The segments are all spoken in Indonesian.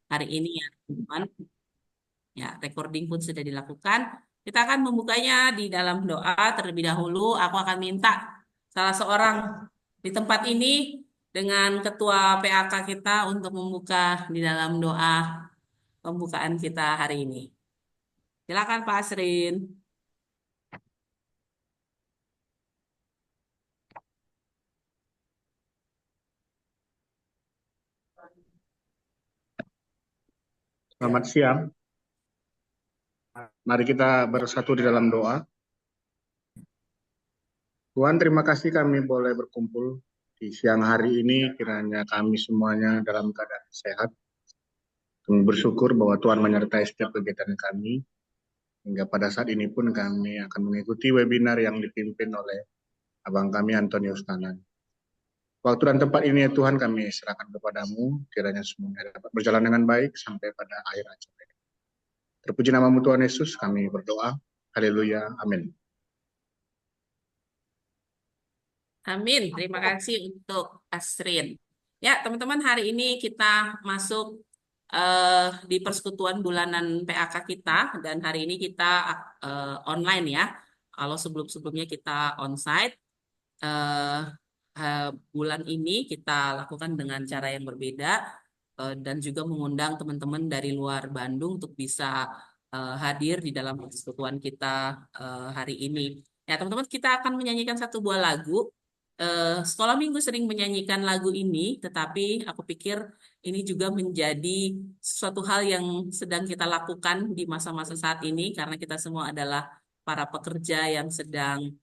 hari ini ya, teman-teman. Ya, recording pun sudah dilakukan. Kita akan membukanya di dalam doa terlebih dahulu. Aku akan minta salah seorang di tempat ini dengan ketua PAK kita untuk membuka di dalam doa pembukaan kita hari ini. Silakan Pak Asrin. Selamat siang. Mari kita bersatu di dalam doa. Tuhan, terima kasih kami boleh berkumpul di siang hari ini. Kiranya kami semuanya dalam keadaan sehat. Kami bersyukur bahwa Tuhan menyertai setiap kegiatan kami. Hingga pada saat ini pun kami akan mengikuti webinar yang dipimpin oleh Abang kami Antonius Tanan. Waktu dan tempat ini ya Tuhan kami serahkan kepadamu. Kiranya semuanya dapat berjalan dengan baik sampai pada akhir acara. Terpuji namamu Tuhan Yesus, kami berdoa. Haleluya. Amin. Amin. Terima kasih untuk Asrin. Ya, teman-teman, hari ini kita masuk di persekutuan bulanan PAK kita dan hari ini kita online ya. Kalau sebelum-sebelumnya kita onsite, eh, bulan ini kita lakukan dengan cara yang berbeda dan juga mengundang teman-teman dari luar Bandung untuk bisa hadir di dalam persekutuan kita hari ini. Ya, teman-teman, kita akan menyanyikan satu buah lagu. Sekolah Minggu sering menyanyikan lagu ini, tetapi aku pikir ini juga menjadi suatu hal yang sedang kita lakukan di masa-masa saat ini, karena kita semua adalah para pekerja yang sedang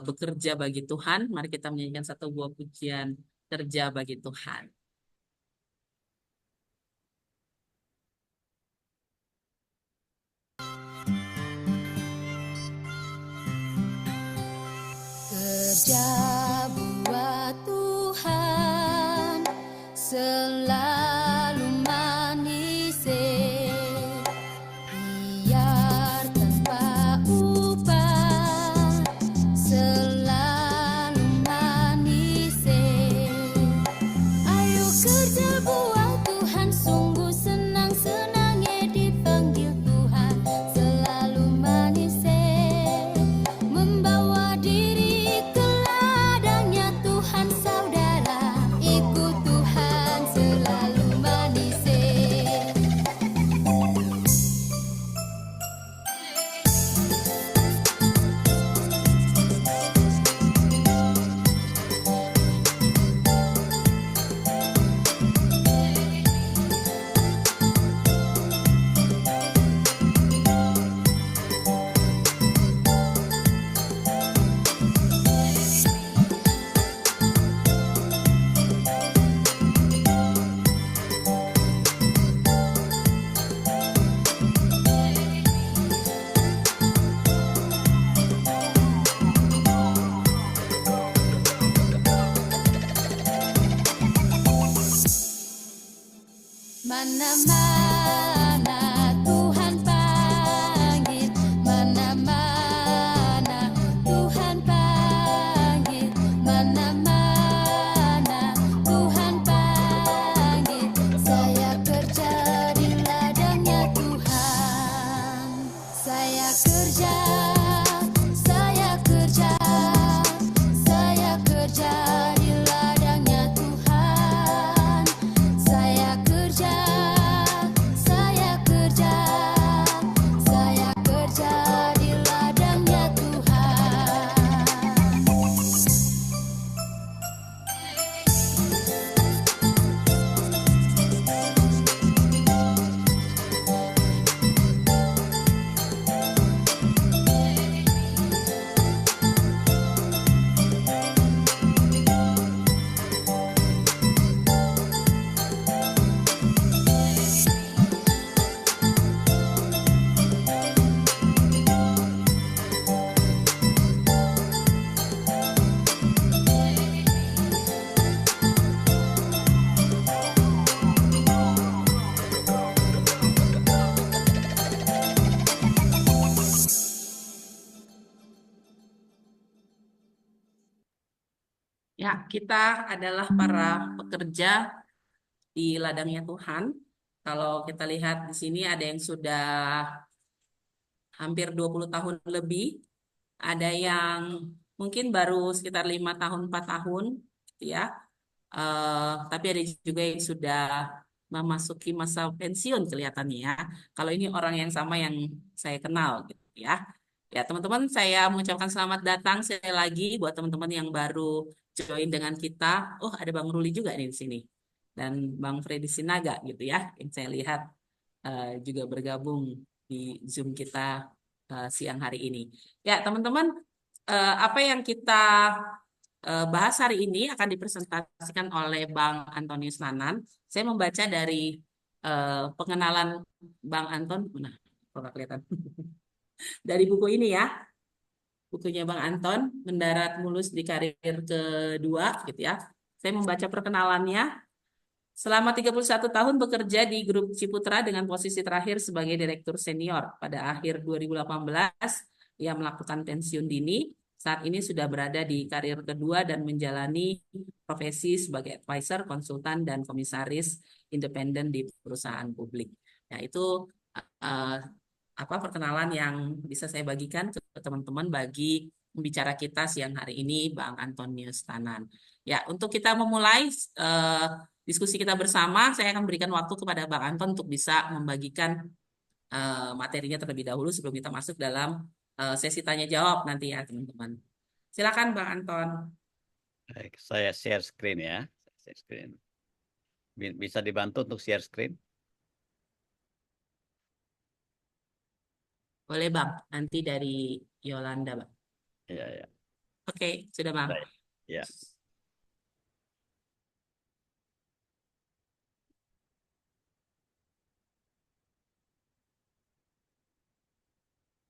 bekerja bagi Tuhan. Mari kita menyanyikan satu buah pujian kerja bagi Tuhan. Kerja buat Tuhan selalu manis, biar tanpa upah selalu manis. Ayo kerja buat Tuhan, sungguh senang-senangnya dipanggil Tuhan, selalu manis, membawa diri ke ladangnya Tuhan. Saudara, ikut Tuhan, selalu manis. Mana-mana Tuhan panggil, mana-mana Tuhan panggil, mana-mana Tuhan panggil. Saya kerja di ladangnya Tuhan. Saya kerja, saya kerja, saya kerja di ladangnya Tuhan. Saya kerja, saya kerja, saya kerja di ladangnya Tuhan. Ya, kita adalah para pekerja di ladangnya Tuhan. Kalau kita lihat di sini ada yang sudah hampir 20 tahun lebih, ada yang mungkin baru sekitar 5 tahun, 4 tahun, gitu ya. Tapi ada juga yang sudah memasuki masa pensiun kelihatannya ya. Kalau ini orang yang sama yang saya kenal, gitu ya. Ya, teman-teman, saya mengucapkan selamat datang sekali lagi buat teman-teman yang baru join dengan kita. Oh, ada Bang Ruli juga nih di sini. Dan Bang Freddy Sinaga gitu ya, yang saya lihat juga bergabung di Zoom kita siang hari ini. Ya, teman-teman, apa yang kita bahas hari ini akan dipresentasikan oleh Bang Antonius Nanan. Saya membaca dari pengenalan Bang Anton. Nah, kok nggak kelihatan. Dari buku ini ya, bukunya Bang Anton, Mendarat Mulus di Karir Kedua, gitu ya. Saya membaca perkenalannya. Selama 31 tahun bekerja di Grup Ciputra dengan posisi terakhir sebagai Direktur Senior. Pada akhir 2018, ia melakukan pensiun dini. Saat ini sudah berada di karir kedua dan menjalani profesi sebagai advisor, konsultan, dan komisaris independen di perusahaan publik. Ya, itu eh, perkenalan yang bisa saya bagikan ke teman-teman bagi pembicara kita siang hari ini, Bang Antonius Tanan. Ya, untuk kita memulai diskusi kita bersama, saya akan berikan waktu kepada Bang Anton untuk bisa membagikan materinya terlebih dahulu sebelum kita masuk dalam sesi tanya jawab nanti ya, teman-teman. Silakan Bang Anton. Baik, saya share screen ya. Share screen. Bisa dibantu untuk share screen? Boleh Bang, nanti dari Yolanda, Bang. Ya, ya. Oke, sudah Bang. Baik. Ya.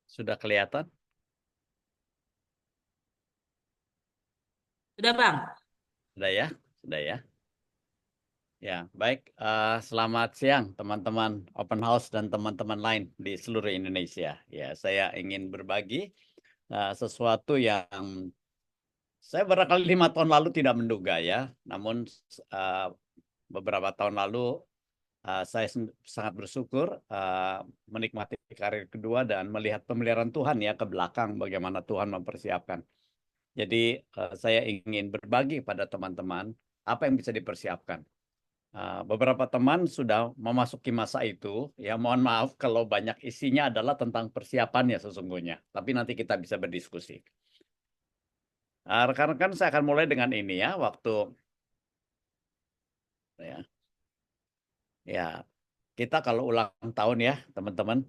Sudah kelihatan? Sudah Bang. Sudah ya? Sudah ya? Ya, baik. Selamat siang teman-teman Open House dan teman-teman lain di seluruh Indonesia. Ya, saya ingin berbagi sesuatu yang saya barangkali 5 tahun lalu tidak menduga ya. Namun beberapa tahun lalu saya sangat bersyukur menikmati karir kedua dan melihat pemeliharaan Tuhan ya ke belakang bagaimana Tuhan mempersiapkan. Jadi saya ingin berbagi pada teman-teman apa yang bisa dipersiapkan. Beberapa teman sudah memasuki masa itu, ya mohon maaf kalau banyak isinya adalah tentang persiapannya sesungguhnya. Tapi nanti kita bisa berdiskusi. Rekan-rekan saya akan mulai dengan ini ya, waktu ya kita kalau ulang tahun ya teman-teman,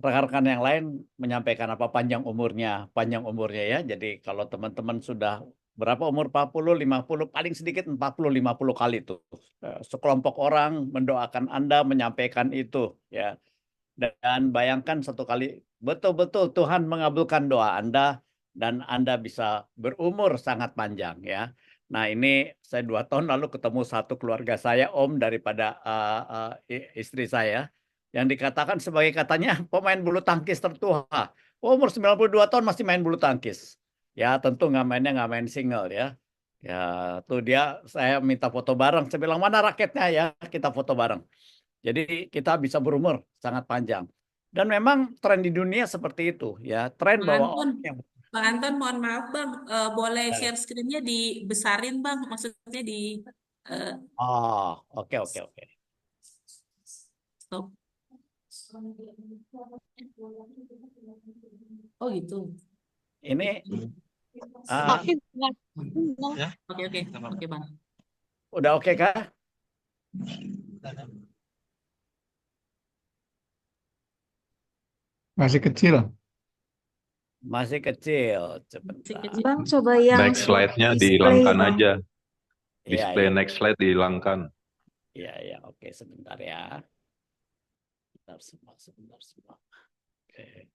rekan-rekan yang lain menyampaikan apa panjang umurnya ya. Jadi kalau teman-teman sudah berapa umur 40, 50, paling sedikit 40, 50 kali itu. Sekelompok orang mendoakan Anda menyampaikan itu ya. Dan bayangkan satu kali betul-betul Tuhan mengabulkan doa Anda dan Anda bisa berumur sangat panjang ya. Nah ini saya 2 tahun lalu ketemu satu keluarga saya, om daripada istri saya, yang dikatakan sebagai katanya pemain bulu tangkis tertua. Umur 92 tahun masih main bulu tangkis. Ya tentu nggak main single ya. Ya tuh dia, saya minta foto bareng. Saya bilang mana raketnya ya, kita foto bareng. Jadi kita bisa berumur sangat panjang. Dan memang tren di dunia seperti itu ya. Tren Bang bahwa Anton, orang yang Bang Anton, mohon maaf Bang, boleh share screen-nya dibesarin Bang, maksudnya di eh, oke. stop. Oh gitu. Ini Oke oke oke Bang. udah oke kah? Masih kecil. Masih kecil. Masih Sebentar. kecil. Bang, coba yang Next slide-nya display, dihilangkan Bang. aja. Iya, Display iya. next slide dihilangkan. Iya, oke sebentar ya. Sebentar semua. Oke.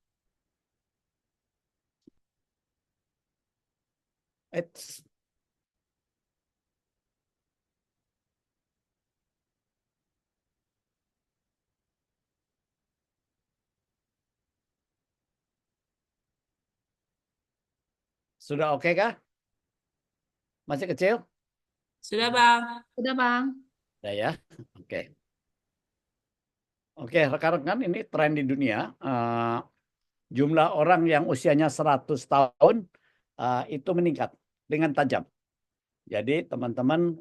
It's Sudah oke kah? Masih kecil? Sudah Bang. Udah, Bang. Ada ya. Oke. Oke, rekan-rekan, ini tren di dunia. Jumlah orang yang usianya 100 tahun itu meningkat dengan tajam. Jadi teman-teman,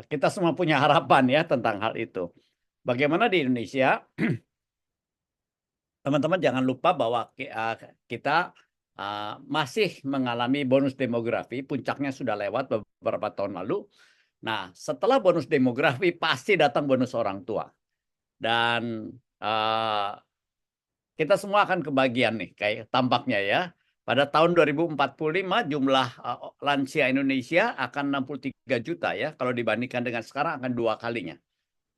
kita semua punya harapan ya tentang hal itu. Bagaimana di Indonesia? Teman-teman jangan lupa bahwa kita masih mengalami bonus demografi. Puncaknya sudah lewat beberapa tahun lalu. Nah, setelah bonus demografi pasti datang bonus orang tua. Dan kita semua akan kebagian nih, kayak tampaknya ya. Pada tahun 2045 jumlah lansia Indonesia akan 63 juta ya. Kalau dibandingkan dengan sekarang akan 2 kalinya.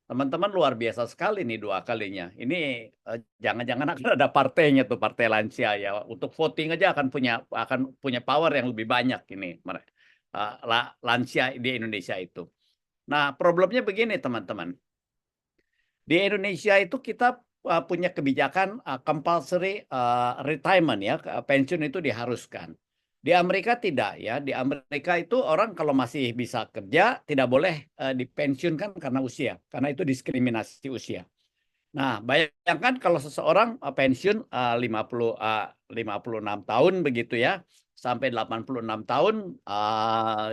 Teman-teman luar biasa sekali nih 2 kalinya. Ini jangan-jangan akan ada partainya tuh, partai lansia ya. Untuk voting aja akan punya power yang lebih banyak ini lansia di Indonesia itu. Nah, problemnya begini teman-teman. Di Indonesia itu kita punya kebijakan compulsory retirement ya, pensiun itu diharuskan. Di Amerika tidak ya. Di Amerika itu orang kalau masih bisa kerja tidak boleh dipensiunkan karena usia, karena itu diskriminasi usia. Nah, bayangkan kalau seseorang pensiun 56 tahun begitu ya, sampai 86 tahun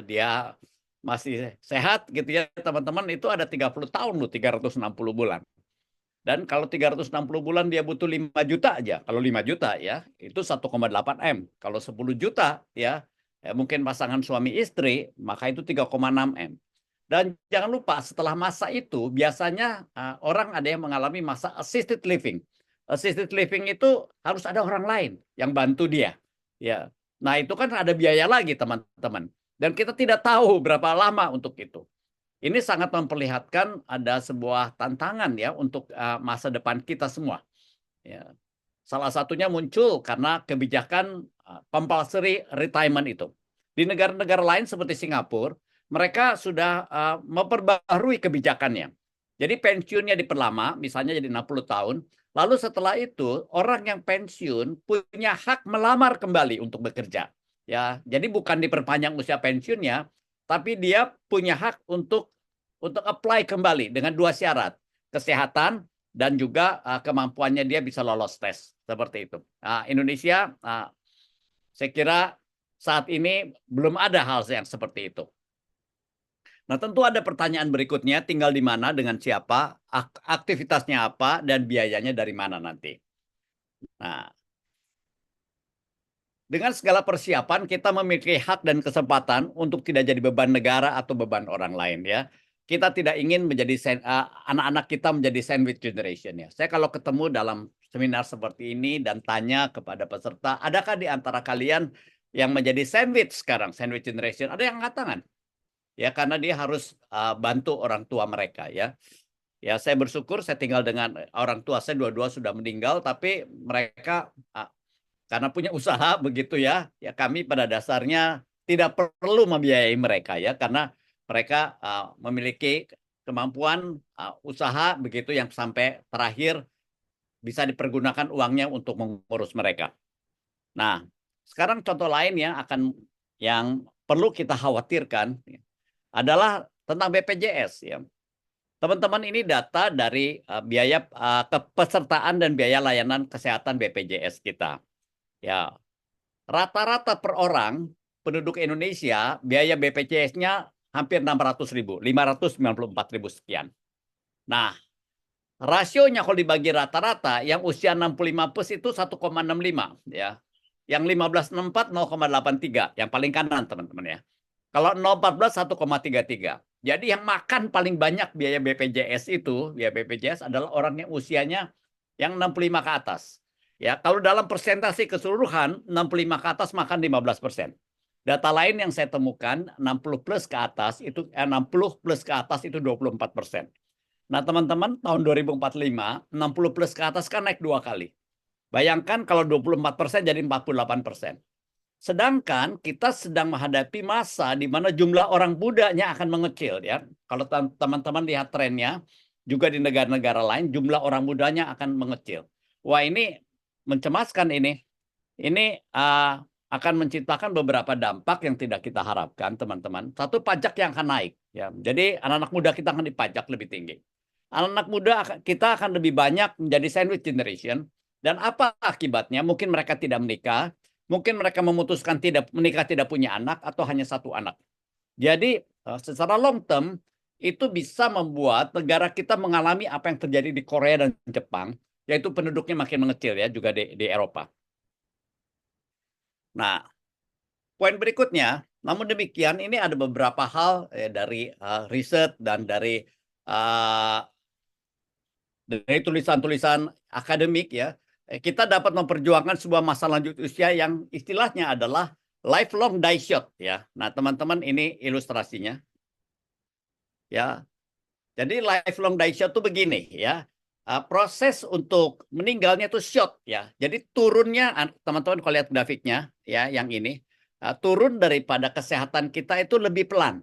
dia masih sehat gitu ya, teman-teman, itu ada 30 tahun loh, 360 bulan. Dan kalau 360 bulan dia butuh 5 juta aja. Kalau 5 juta ya, itu 1,8 M. Kalau 10 juta ya, mungkin pasangan suami istri, maka itu 3,6 M. Dan jangan lupa setelah masa itu biasanya orang ada yang mengalami masa assisted living. Assisted living itu harus ada orang lain yang bantu dia. Ya. Nah, itu kan ada biaya lagi, teman-teman. Dan kita tidak tahu berapa lama untuk itu. Ini sangat memperlihatkan ada sebuah tantangan ya untuk masa depan kita semua. Ya. Salah satunya muncul karena kebijakan compulsory retirement itu. Di negara-negara lain seperti Singapura, mereka sudah memperbaharui kebijakannya. Jadi pensiunnya diperlama, misalnya jadi 60 tahun. Lalu setelah itu, orang yang pensiun punya hak melamar kembali untuk bekerja. Ya, jadi bukan diperpanjang usia pensiunnya, tapi dia punya hak untuk apply kembali dengan 2 syarat, kesehatan dan juga kemampuannya dia bisa lolos tes seperti itu. Indonesia, saya kira saat ini belum ada hal yang seperti itu. Nah, tentu ada pertanyaan berikutnya, tinggal di mana, dengan siapa, aktivitasnya apa, dan biayanya dari mana nanti. Nah, dengan segala persiapan, kita memiliki hak dan kesempatan untuk tidak jadi beban negara atau beban orang lain ya. Kita tidak ingin menjadi anak-anak kita menjadi sandwich generation ya. Saya kalau ketemu dalam seminar seperti ini dan tanya kepada peserta, adakah di antara kalian yang menjadi sandwich sekarang, sandwich generation? Ada yang angkat tangan. Ya, karena dia harus bantu orang tua mereka ya. Ya, saya bersyukur saya tinggal dengan orang tua saya, dua-dua sudah meninggal, tapi mereka karena punya usaha begitu ya, ya kami pada dasarnya tidak perlu membiayai mereka ya, karena mereka memiliki kemampuan usaha begitu yang sampai terakhir bisa dipergunakan uangnya untuk mengurus mereka. Nah, sekarang contoh lain yang perlu kita khawatirkan adalah tentang BPJS ya. Teman-teman, ini data dari biaya kepesertaan dan biaya layanan kesehatan BPJS kita. Ya, rata-rata per orang penduduk Indonesia biaya BPJS-nya hampir 600.000, 594.000 sekian. Nah, rasionya kalau dibagi rata-rata, yang usia 65 plus itu 1,65 ya. Yang 1564 0,83, yang paling kanan teman-teman ya. Kalau 014 1,33. Jadi yang makan paling banyak biaya BPJS adalah orang yang usianya yang 65 ke atas. Ya, kalau dalam persentase keseluruhan 65 ke atas makan 15%. Data lain yang saya temukan 60 plus ke atas itu 60 plus ke atas itu 24%. Nah, teman-teman, tahun 2045 60 plus ke atas kan naik 2 kali. Bayangkan kalau 24% jadi 48%. Sedangkan kita sedang menghadapi masa di mana jumlah orang mudanya akan mengecil ya. Kalau teman-teman lihat trennya juga di negara-negara lain jumlah orang mudanya akan mengecil. Wah, ini mencemaskan ini. Ini akan menciptakan beberapa dampak yang tidak kita harapkan, teman-teman. Satu, pajak yang akan naik. Ya, jadi anak-anak muda kita akan dipajak lebih tinggi. Anak-anak muda kita akan lebih banyak menjadi sandwich generation. Dan apa akibatnya? Mungkin mereka tidak menikah, mungkin mereka memutuskan tidak menikah, tidak punya anak, atau hanya satu anak. Jadi secara long term itu bisa membuat negara kita mengalami apa yang terjadi di Korea dan Jepang, yaitu penduduknya makin mengecil ya, juga di Eropa. Nah, poin berikutnya, namun demikian ini ada beberapa hal dari riset dan dari tulisan-tulisan akademik ya. Kita dapat memperjuangkan sebuah masa lanjut usia yang istilahnya adalah lifelong die shot ya. Nah, teman-teman ini ilustrasinya. Ya. Jadi lifelong die shot itu begini ya. Proses untuk meninggalnya itu short ya. Jadi turunnya, teman-teman kalau lihat grafiknya ya, yang ini turun daripada kesehatan kita itu lebih pelan.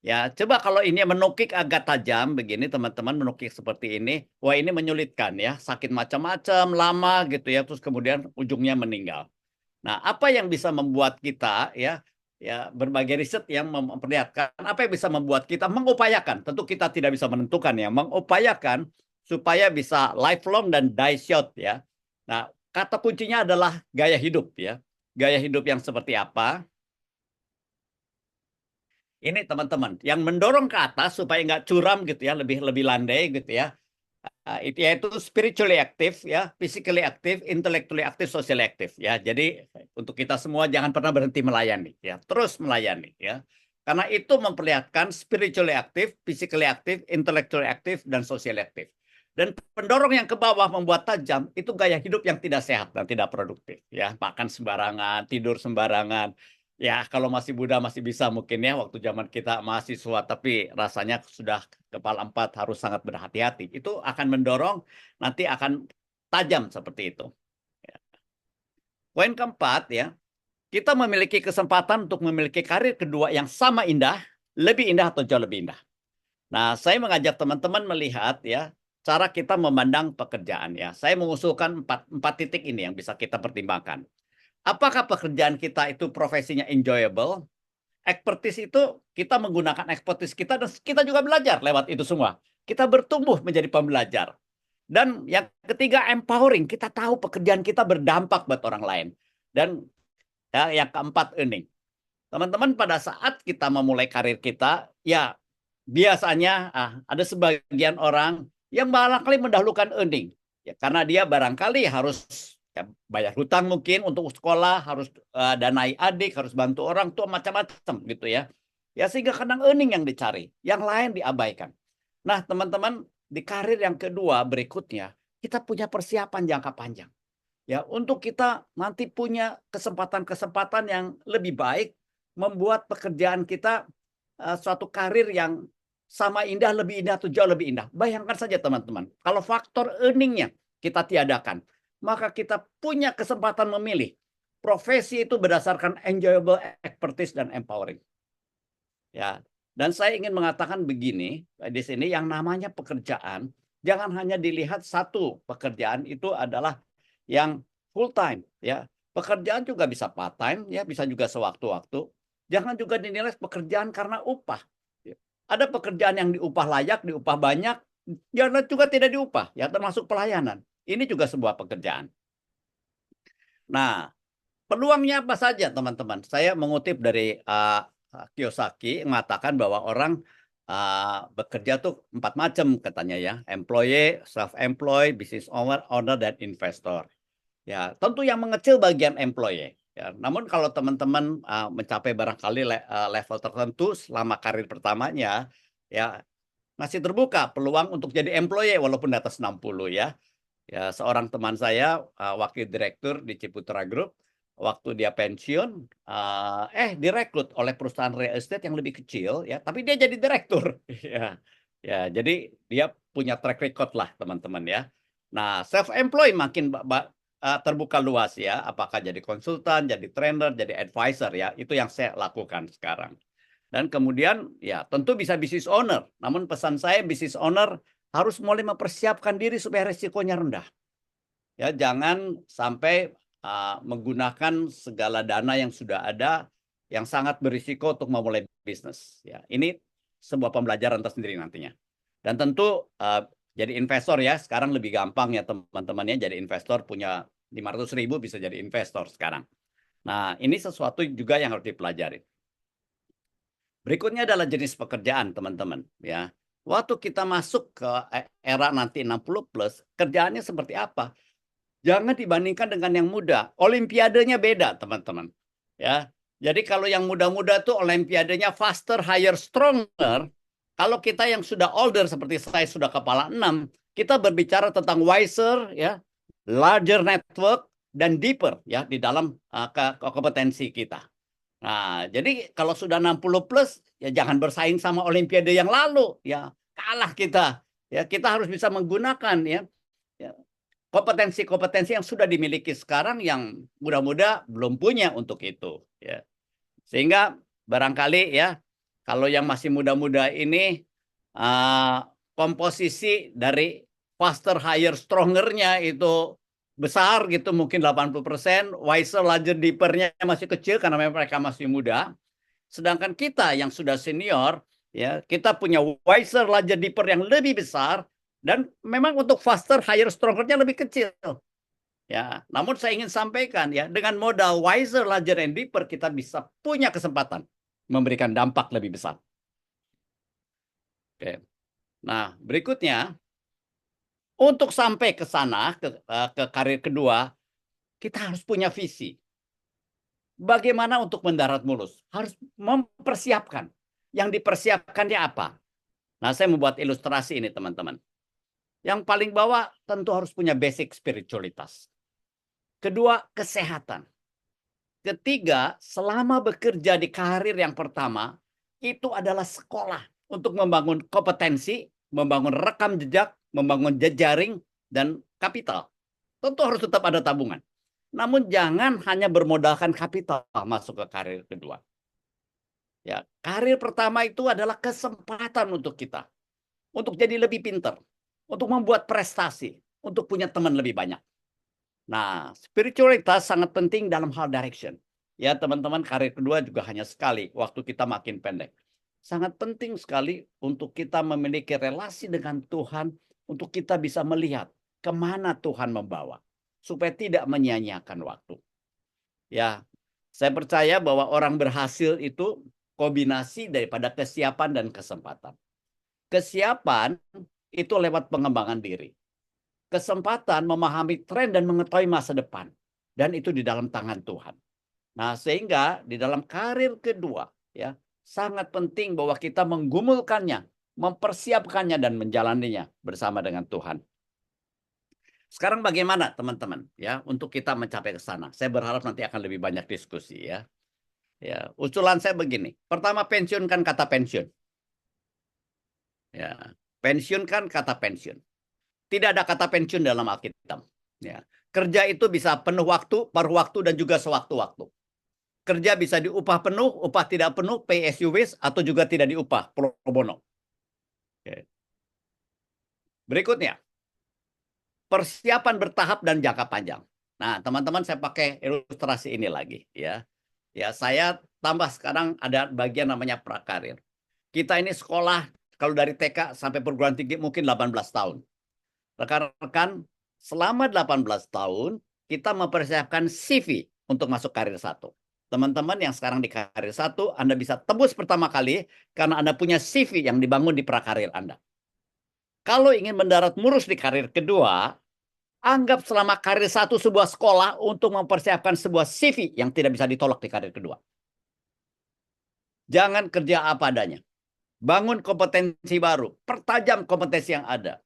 Ya, coba kalau ini menukik agak tajam begini, teman-teman, menukik seperti ini, wah ini menyulitkan ya, sakit macam-macam, lama gitu ya, terus kemudian ujungnya meninggal. Nah, apa yang bisa membuat kita ya berbagai riset yang memperlihatkan apa yang bisa membuat kita mengupayakan, tentu kita tidak bisa menentukan ya, mengupayakan supaya bisa lifelong dan die short ya. Nah, kata kuncinya adalah gaya hidup ya. Gaya hidup yang seperti apa? Ini teman-teman, yang mendorong ke atas supaya nggak curam gitu ya, lebih landai gitu ya. Itu yaitu spiritually active ya, physically active, intellectually active, socially active ya. Jadi untuk kita semua jangan pernah berhenti melayani ya, terus melayani ya. Karena itu memperlihatkan spiritually active, physically active, intellectually active, dan socially active. Dan pendorong yang ke bawah membuat tajam itu gaya hidup yang tidak sehat dan tidak produktif ya, makan sembarangan, tidur sembarangan. Ya, kalau masih muda masih bisa mungkin ya, waktu zaman kita mahasiswa, tapi rasanya sudah kepala 4 harus sangat berhati-hati. Itu akan mendorong nanti akan tajam seperti itu. Ya. Poin keempat ya, kita memiliki kesempatan untuk memiliki karir kedua yang sama indah, lebih indah atau jauh lebih indah. Nah, saya mengajak teman-teman melihat ya, cara kita memandang pekerjaan ya. Saya mengusulkan 4 titik ini yang bisa kita pertimbangkan. Apakah pekerjaan kita itu profesinya enjoyable? Expertise itu kita menggunakan expertise kita dan kita juga belajar lewat itu semua. Kita bertumbuh menjadi pembelajar. Dan yang ketiga empowering, kita tahu pekerjaan kita berdampak buat orang lain. Dan ya, yang keempat earning. Teman-teman, pada saat kita memulai karir kita, ya biasanya ada sebagian orang yang barangkali mendahulukan earning. Ya, karena dia barangkali harus bayar hutang mungkin untuk sekolah, harus danai adik, harus bantu orang tua, macam-macam gitu ya. Ya sehingga kadang earning yang dicari, yang lain diabaikan. Nah teman-teman, di karir yang kedua berikutnya, kita punya persiapan jangka panjang. Ya, untuk kita nanti punya kesempatan-kesempatan yang lebih baik, membuat pekerjaan kita suatu karir yang sama indah, lebih indah atau jauh lebih indah. Bayangkan saja teman-teman, kalau faktor earningnya kita tiadakan, maka kita punya kesempatan memilih profesi itu berdasarkan enjoyable, expertise, dan empowering. Ya, dan saya ingin mengatakan begini di sini, yang namanya pekerjaan jangan hanya dilihat satu pekerjaan itu adalah yang full time ya. Pekerjaan juga bisa part time ya, bisa juga sewaktu-waktu. Jangan juga dinilai pekerjaan karena upah. Ada pekerjaan yang diupah layak, diupah banyak, jangan juga tidak diupah ya, termasuk pelayanan. Ini juga sebuah pekerjaan. Nah, peluangnya apa saja teman-teman? Saya mengutip dari Kiyosaki mengatakan bahwa orang bekerja tuh 4 macam katanya ya. Employee, self-employed, business owner, dan investor. Ya, tentu yang mengecil bagian employee. Ya, namun kalau teman-teman mencapai barangkali level tertentu selama karir pertamanya, ya masih terbuka peluang untuk jadi employee walaupun di atas 60 ya. Ya, seorang teman saya wakil direktur di Ciputra Group, waktu dia pensiun, direkrut oleh perusahaan real estate yang lebih kecil, ya, tapi dia jadi direktur. Ya, ya, jadi dia punya track record lah, teman-teman ya. Nah, self-employed makin terbuka luas ya, apakah jadi konsultan, jadi trainer, jadi advisor ya, itu yang saya lakukan sekarang. Dan kemudian ya tentu bisa business owner, namun pesan saya business owner harus mulai mempersiapkan diri supaya resikonya rendah. Ya, jangan sampai menggunakan segala dana yang sudah ada yang sangat berisiko untuk memulai bisnis. Ya, ini sebuah pembelajaran tersendiri nantinya. Dan tentu jadi investor ya, sekarang lebih gampang ya teman-temannya jadi investor, punya 500.000 bisa jadi investor sekarang. Nah, ini sesuatu juga yang harus dipelajari. Berikutnya adalah jenis pekerjaan, teman-teman. Ya, waktu kita masuk ke era nanti 60 plus, kerjaannya seperti apa? Jangan dibandingkan dengan yang muda. Olimpiadenya beda, teman-teman. Ya, jadi kalau yang muda-muda tuh olimpiadenya faster, higher, stronger. Kalau kita yang sudah older seperti saya sudah kepala 6, kita berbicara tentang wiser, ya, larger network dan deeper ya di dalam kompetensi kita. Nah, jadi kalau sudah 60 plus ya jangan bersaing sama olimpiade yang lalu, ya kalah kita. Ya, kita harus bisa menggunakan ya kompetensi-kompetensi yang sudah dimiliki sekarang yang muda-muda belum punya untuk itu. Ya. Sehingga barangkali ya, kalau yang masih muda-muda ini, komposisi dari faster, higher, stronger-nya itu besar gitu, mungkin 80%, wiser, larger, deeper-nya masih kecil karena mereka masih muda. Sedangkan kita yang sudah senior, ya kita punya wiser, larger, deeper yang lebih besar, dan memang untuk faster, higher, stronger-nya lebih kecil. Ya, namun saya ingin sampaikan ya, dengan modal wiser, larger, and deeper kita bisa punya kesempatan memberikan dampak lebih besar. Oke. Nah, berikutnya untuk sampai ke sana ke karir kedua, kita harus punya visi. Bagaimana untuk mendarat mulus? Harus mempersiapkan. Yang dipersiapkannya apa? Nah, saya membuat ilustrasi ini, teman-teman. Yang paling bawah tentu harus punya basic spiritualitas. Kedua, kesehatan. Ketiga, selama bekerja di karir yang pertama, itu adalah sekolah untuk membangun kompetensi, membangun rekam jejak, membangun jejaring, dan kapital. Tentu harus tetap ada tabungan. Namun jangan hanya bermodalkan kapital masuk ke karir kedua. Ya, karir pertama itu adalah kesempatan untuk kita. Untuk jadi lebih pintar. Untuk membuat prestasi. Untuk punya teman lebih banyak. Nah, spiritualitas sangat penting dalam hal direction. Ya, teman-teman, karir kedua juga hanya sekali. Waktu kita makin pendek. Sangat penting sekali untuk kita memiliki relasi dengan Tuhan. Untuk kita bisa melihat kemana Tuhan membawa. Supaya tidak menyia-nyiakan waktu. Ya, saya percaya bahwa orang berhasil itu kombinasi daripada kesiapan dan kesempatan. Kesiapan itu lewat pengembangan diri. Kesempatan memahami tren dan mengetahui masa depan. Dan itu di dalam tangan Tuhan. Nah, sehingga di dalam karir kedua, ya, sangat penting bahwa kita menggumulkannya, mempersiapkannya dan menjalaninya bersama dengan Tuhan. Sekarang bagaimana teman-teman ya untuk kita mencapai ke sana? Saya berharap nanti akan lebih banyak diskusi ya. Ya, usulan saya begini. Pertama, pensiunkan kata pensiun. Ya, pensiunkan kata pensiun. Tidak ada kata pensiun dalam Alkitab. Ya. Kerja itu bisa penuh waktu, paruh waktu, dan juga sewaktu-waktu. Kerja bisa diupah penuh, upah tidak penuh, pay as you wish, atau juga tidak diupah, pro bono. Oke. Berikutnya, persiapan bertahap dan jangka panjang. Nah, teman-teman, saya pakai ilustrasi ini lagi. Ya, saya tambah sekarang ada bagian namanya prakarir. Kita ini sekolah, kalau dari TK sampai perguruan tinggi mungkin 18 tahun. Rekan-rekan, selama 18 tahun, kita mempersiapkan CV untuk masuk karir 1. Teman-teman yang sekarang di karir 1, Anda bisa tembus pertama kali karena Anda punya CV yang dibangun di prakarir Anda. Kalau ingin mendarat mulus di karir kedua, anggap selama karir 1 sebuah sekolah untuk mempersiapkan sebuah CV yang tidak bisa ditolak di karir kedua. Jangan kerja apa adanya. Bangun kompetensi baru, pertajam kompetensi yang ada.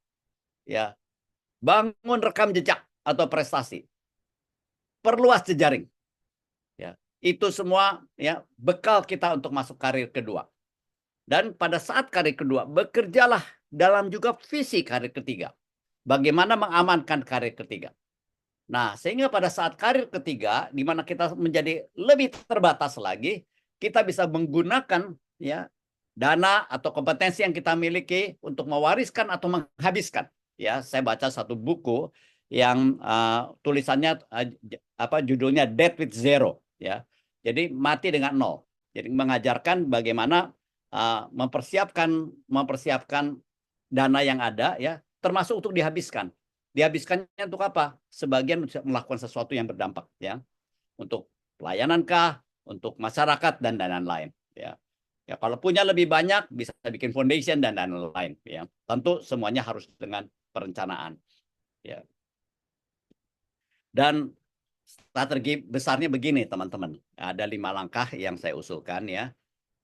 Ya, bangun rekam jejak atau prestasi, perluas jejaring. Ya, itu semua ya bekal kita untuk masuk karir kedua. Dan pada saat karir kedua, bekerjalah dalam juga visi karir ketiga. Bagaimana mengamankan karir ketiga. Nah, sehingga pada saat karir ketiga, di mana kita menjadi lebih terbatas lagi, kita bisa menggunakan ya dana atau kompetensi yang kita miliki untuk mewariskan atau menghabiskan. Ya, saya baca satu buku yang tulisannya judulnya Death with Zero, ya. Jadi mati dengan nol. Jadi mengajarkan bagaimana mempersiapkan dana yang ada, ya, termasuk untuk dihabiskan. Dihabiskannya untuk apa? Sebagian melakukan sesuatu yang berdampak, ya, untuk pelayanan kah, untuk masyarakat dan lain-lain, ya. Ya, kalau punya lebih banyak bisa bikin foundation dan lain-lain, ya. Tentu semuanya harus dengan perencanaan, ya. Dan strategi besarnya begini, teman-teman. Ada 5 langkah yang saya usulkan, ya.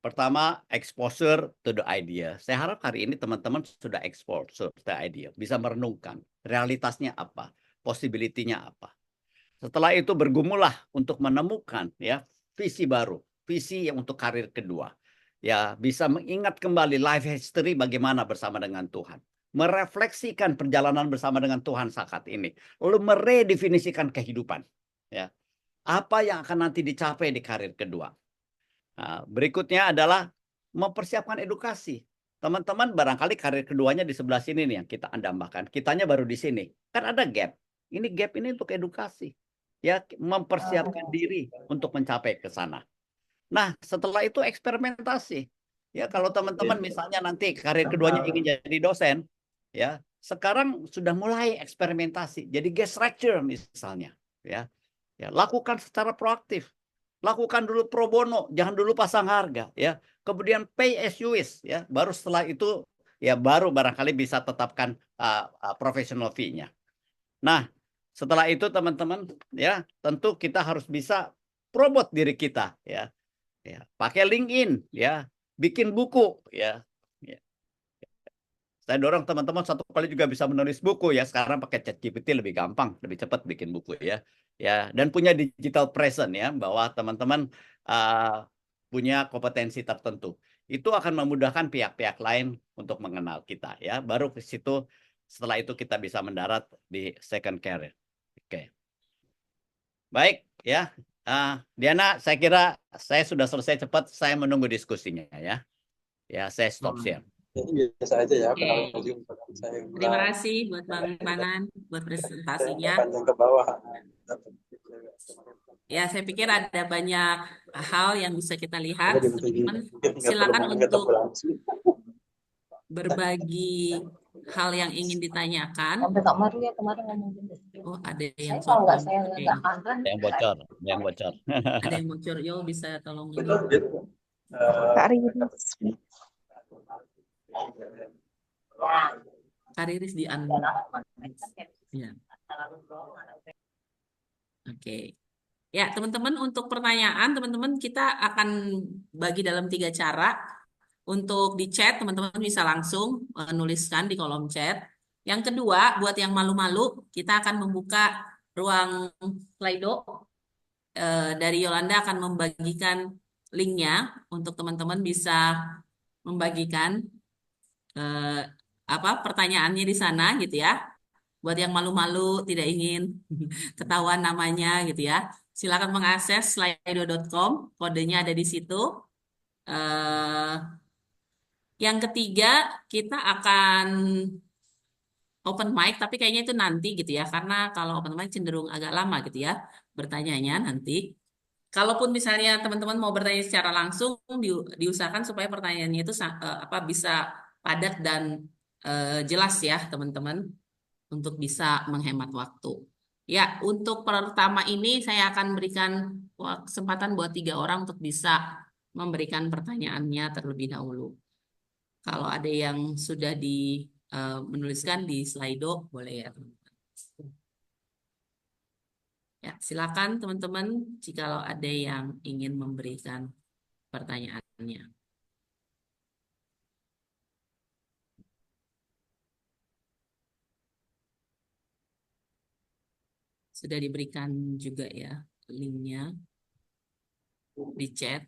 Pertama, exposure to the idea. Saya harap hari ini teman-teman sudah exposure to the idea, bisa merenungkan realitasnya apa, possibility-nya apa. Setelah itu bergumullah untuk menemukan, ya, visi baru, visi yang untuk karir kedua. Ya, bisa mengingat kembali life history bagaimana bersama dengan Tuhan. Merefleksikan perjalanan bersama dengan Tuhan saat ini. Lalu meredefinisikan kehidupan. Ya. Apa yang akan nanti dicapai di karir kedua. Nah, berikutnya adalah mempersiapkan edukasi. Teman-teman barangkali karir keduanya di sebelah sini nih yang kita andambakan. Kitanya baru di sini. Kan ada gap. Ini gap ini untuk edukasi. Ya, mempersiapkan diri untuk mencapai ke sana. Nah, setelah itu eksperimentasi. Ya, kalau teman-teman misalnya nanti karir keduanya ingin jadi dosen, ya, sekarang sudah mulai eksperimentasi. Jadi guest lecturer misalnya, ya. Ya, lakukan secara proaktif. Lakukan dulu pro bono, jangan dulu pasang harga, ya. Kemudian pay as you wish, ya. Baru setelah itu ya baru barangkali bisa tetapkan professional fee-nya. Nah, setelah itu teman-teman, ya, tentu kita harus bisa promote diri kita, ya. Ya, pakai LinkedIn, ya. Bikin buku, ya. Ya. Saya dorong teman-teman satu kali juga bisa menulis buku, ya. Sekarang pakai ChatGPT lebih gampang, lebih cepat bikin buku, ya. Ya, dan punya digital presence, ya, bahwa teman-teman punya kompetensi tertentu. Itu akan memudahkan pihak-pihak lain untuk mengenal kita, ya. Baru ke situ, setelah itu kita bisa mendarat di second career. Oke. Baik, ya. Diana, saya kira saya sudah selesai cepat. Saya menunggu diskusinya, ya. Ya, saya stop share. Biasa aja ya, Oke. Terima kasih buat Bang Pangan buat presentasinya. panjang ke bawah. Ya, saya pikir ada banyak hal yang bisa kita lihat. Teman-teman, silakan untuk berbagi hal yang ingin ditanyakan. Sampai Kak Maru ya kemarin ngomong gitu. Oh, ada yang Saya kalau nggak sombong. saya Oke. nggak kangen. Yang bocor, yang bocor. Ada yang bocor, yo bisa tolong ini. Kak Riris. Kariris di unmute. Ya. Oke. Ya, teman-teman, untuk pertanyaan, teman-teman kita akan bagi dalam 3 cara. Untuk di chat, teman-teman bisa langsung menuliskan di kolom chat. Yang kedua, buat yang malu-malu, kita akan membuka ruang Slido. Dari Yolanda akan membagikan linknya untuk teman-teman bisa membagikan pertanyaannya di sana gitu ya. Buat yang malu-malu tidak ingin ketahuan namanya gitu ya, silakan mengakses slido.com, kodenya ada di situ. Yang ketiga, kita akan open mic, tapi kayaknya itu nanti gitu ya, karena kalau open mic cenderung agak lama gitu ya bertanyanya nanti. Kalaupun misalnya teman-teman mau bertanya secara langsung, diusahakan supaya pertanyaannya itu bisa padat dan jelas ya teman-teman, untuk bisa menghemat waktu. Ya, untuk pertama ini saya akan berikan kesempatan buat 3 orang untuk bisa memberikan pertanyaannya terlebih dahulu. Kalau ada yang sudah menuliskan di Slido, boleh ya teman-teman. Ya, silakan teman-teman jikalau ada yang ingin memberikan pertanyaannya. Sudah diberikan juga ya linknya di chat.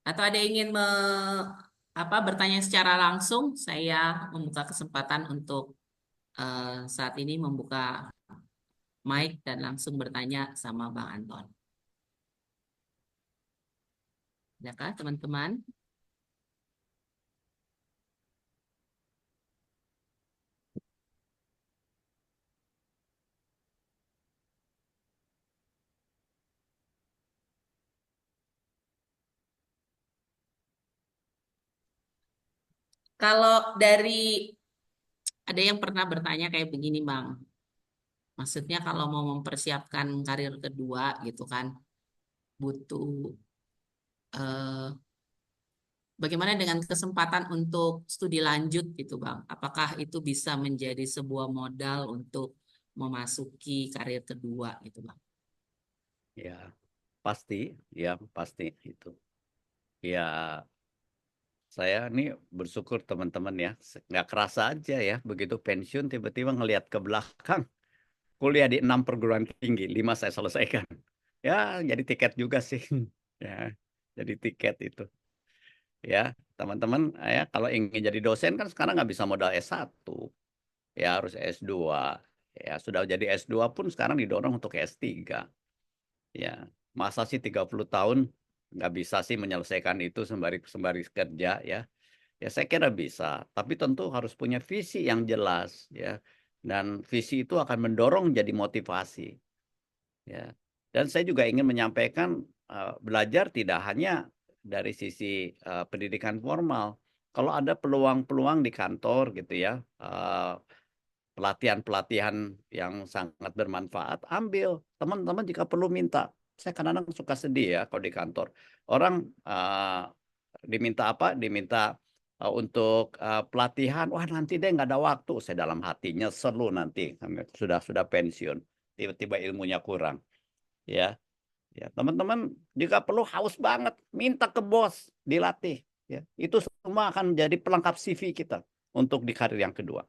Atau ada yang ingin bertanya secara langsung, saya membuka kesempatan untuk saat ini membuka mic dan langsung bertanya sama Bang Anton. Adakah teman-teman? Kalau dari ada yang pernah bertanya kayak begini, Bang. Maksudnya kalau mau mempersiapkan karir kedua gitu kan, butuh eh, bagaimana dengan kesempatan untuk studi lanjut gitu, Bang? Apakah itu bisa menjadi sebuah modal untuk memasuki karir kedua gitu, Bang? Ya, pasti, ya pasti itu. Ya, saya nih bersyukur teman-teman ya, nggak kerasa aja ya, begitu pensiun tiba-tiba ngelihat ke belakang, kuliah di 6 perguruan tinggi, 5 saya selesaikan. Ya, jadi tiket juga sih. Ya, jadi tiket itu. Ya, teman-teman, ya kalau ingin jadi dosen kan sekarang nggak bisa modal S1. Ya harus S2. Ya, sudah jadi S2 pun sekarang didorong untuk S3. Ya, masa sih 30 tahun nggak bisa sih menyelesaikan itu sembari kerja ya. Ya saya kira bisa, tapi tentu harus punya visi yang jelas ya. Dan visi itu akan mendorong jadi motivasi ya. Dan saya juga ingin menyampaikan belajar tidak hanya dari sisi pendidikan formal. Kalau ada peluang-peluang di kantor gitu ya, pelatihan-pelatihan yang sangat bermanfaat, ambil. Teman-teman jika perlu minta. Saya kadang-kadang suka sedih ya kalau di kantor. Orang diminta apa? Diminta untuk pelatihan. Wah nanti deh nggak ada waktu. Saya dalam hatinya selalu nanti sudah pensiun. Tiba-tiba ilmunya kurang. Ya, ya teman-teman jika perlu haus banget, minta ke bos dilatih. Ya, itu semua akan menjadi pelengkap CV kita untuk di karir yang kedua.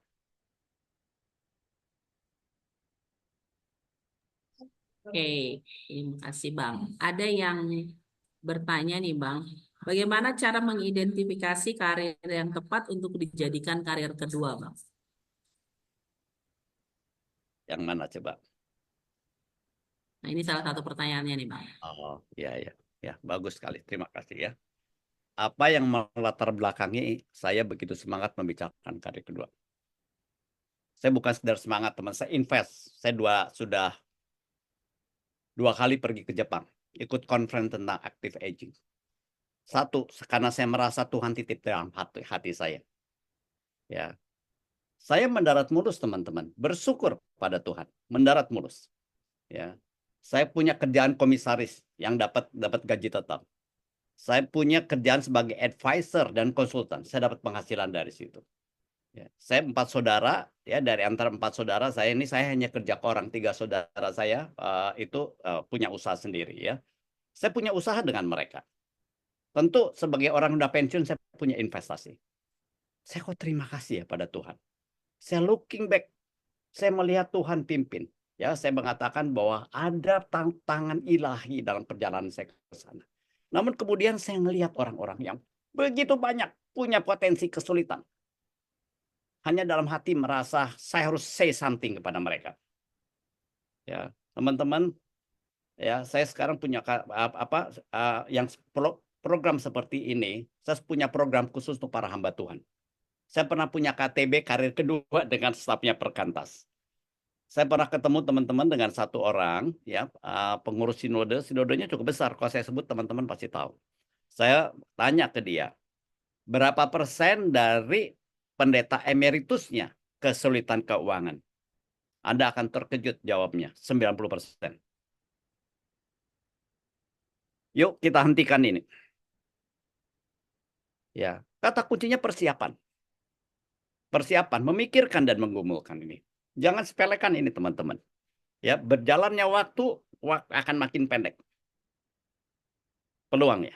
Oke, terima kasih Bang. Ada yang bertanya nih Bang, bagaimana cara mengidentifikasi karir yang tepat untuk dijadikan karir kedua Bang? Yang mana coba? Nah ini salah satu pertanyaannya nih Bang. Oh, ya, ya, ya, bagus sekali. Terima kasih ya. Apa yang melatar belakangi saya begitu semangat membicarakan karir kedua? Saya bukan sekedar semangat, teman. Saya invest. Saya sudah 2 kali pergi ke Jepang, ikut conference tentang active aging. Satu, karena saya merasa Tuhan titip dalam hati saya. Ya, saya mendarat mulus, teman-teman. Bersyukur pada Tuhan, mendarat mulus. Ya, saya punya kerjaan komisaris yang dapat gaji tetap. Saya punya kerjaan sebagai advisor dan konsultan. Saya dapat penghasilan dari situ. Ya, saya 4 saudara, ya dari antara 4 saudara saya hanya kerja ke orang. 3 saudara saya itu punya usaha sendiri ya. Saya punya usaha dengan mereka. Tentu sebagai orang udah pensiun saya punya investasi. Saya kok terima kasih ya pada Tuhan. Saya looking back, saya melihat Tuhan pimpin. Ya, saya mengatakan bahwa ada tangan ilahi dalam perjalanan saya ke sana. Namun kemudian saya melihat orang-orang yang begitu banyak punya potensi kesulitan. Hanya dalam hati merasa saya harus say something kepada mereka. Ya, teman-teman, ya saya sekarang punya yang program seperti ini. Saya punya program khusus untuk para hamba Tuhan. Saya pernah punya KTB karir kedua dengan stafnya Perkantas. Saya pernah ketemu teman-teman dengan satu orang, ya pengurus sinode. Sinodenya cukup besar. Kalau saya sebut teman-teman pasti tahu. Saya tanya ke dia, berapa persen dari pendeta emeritusnya kesulitan keuangan? Anda akan terkejut jawabnya, 90%. Yuk kita hentikan ini. Ya, kata kuncinya persiapan. Persiapan, memikirkan dan menggumulkan ini. Jangan sepelekan ini teman-teman. Ya, berjalannya waktu akan makin pendek peluangnya.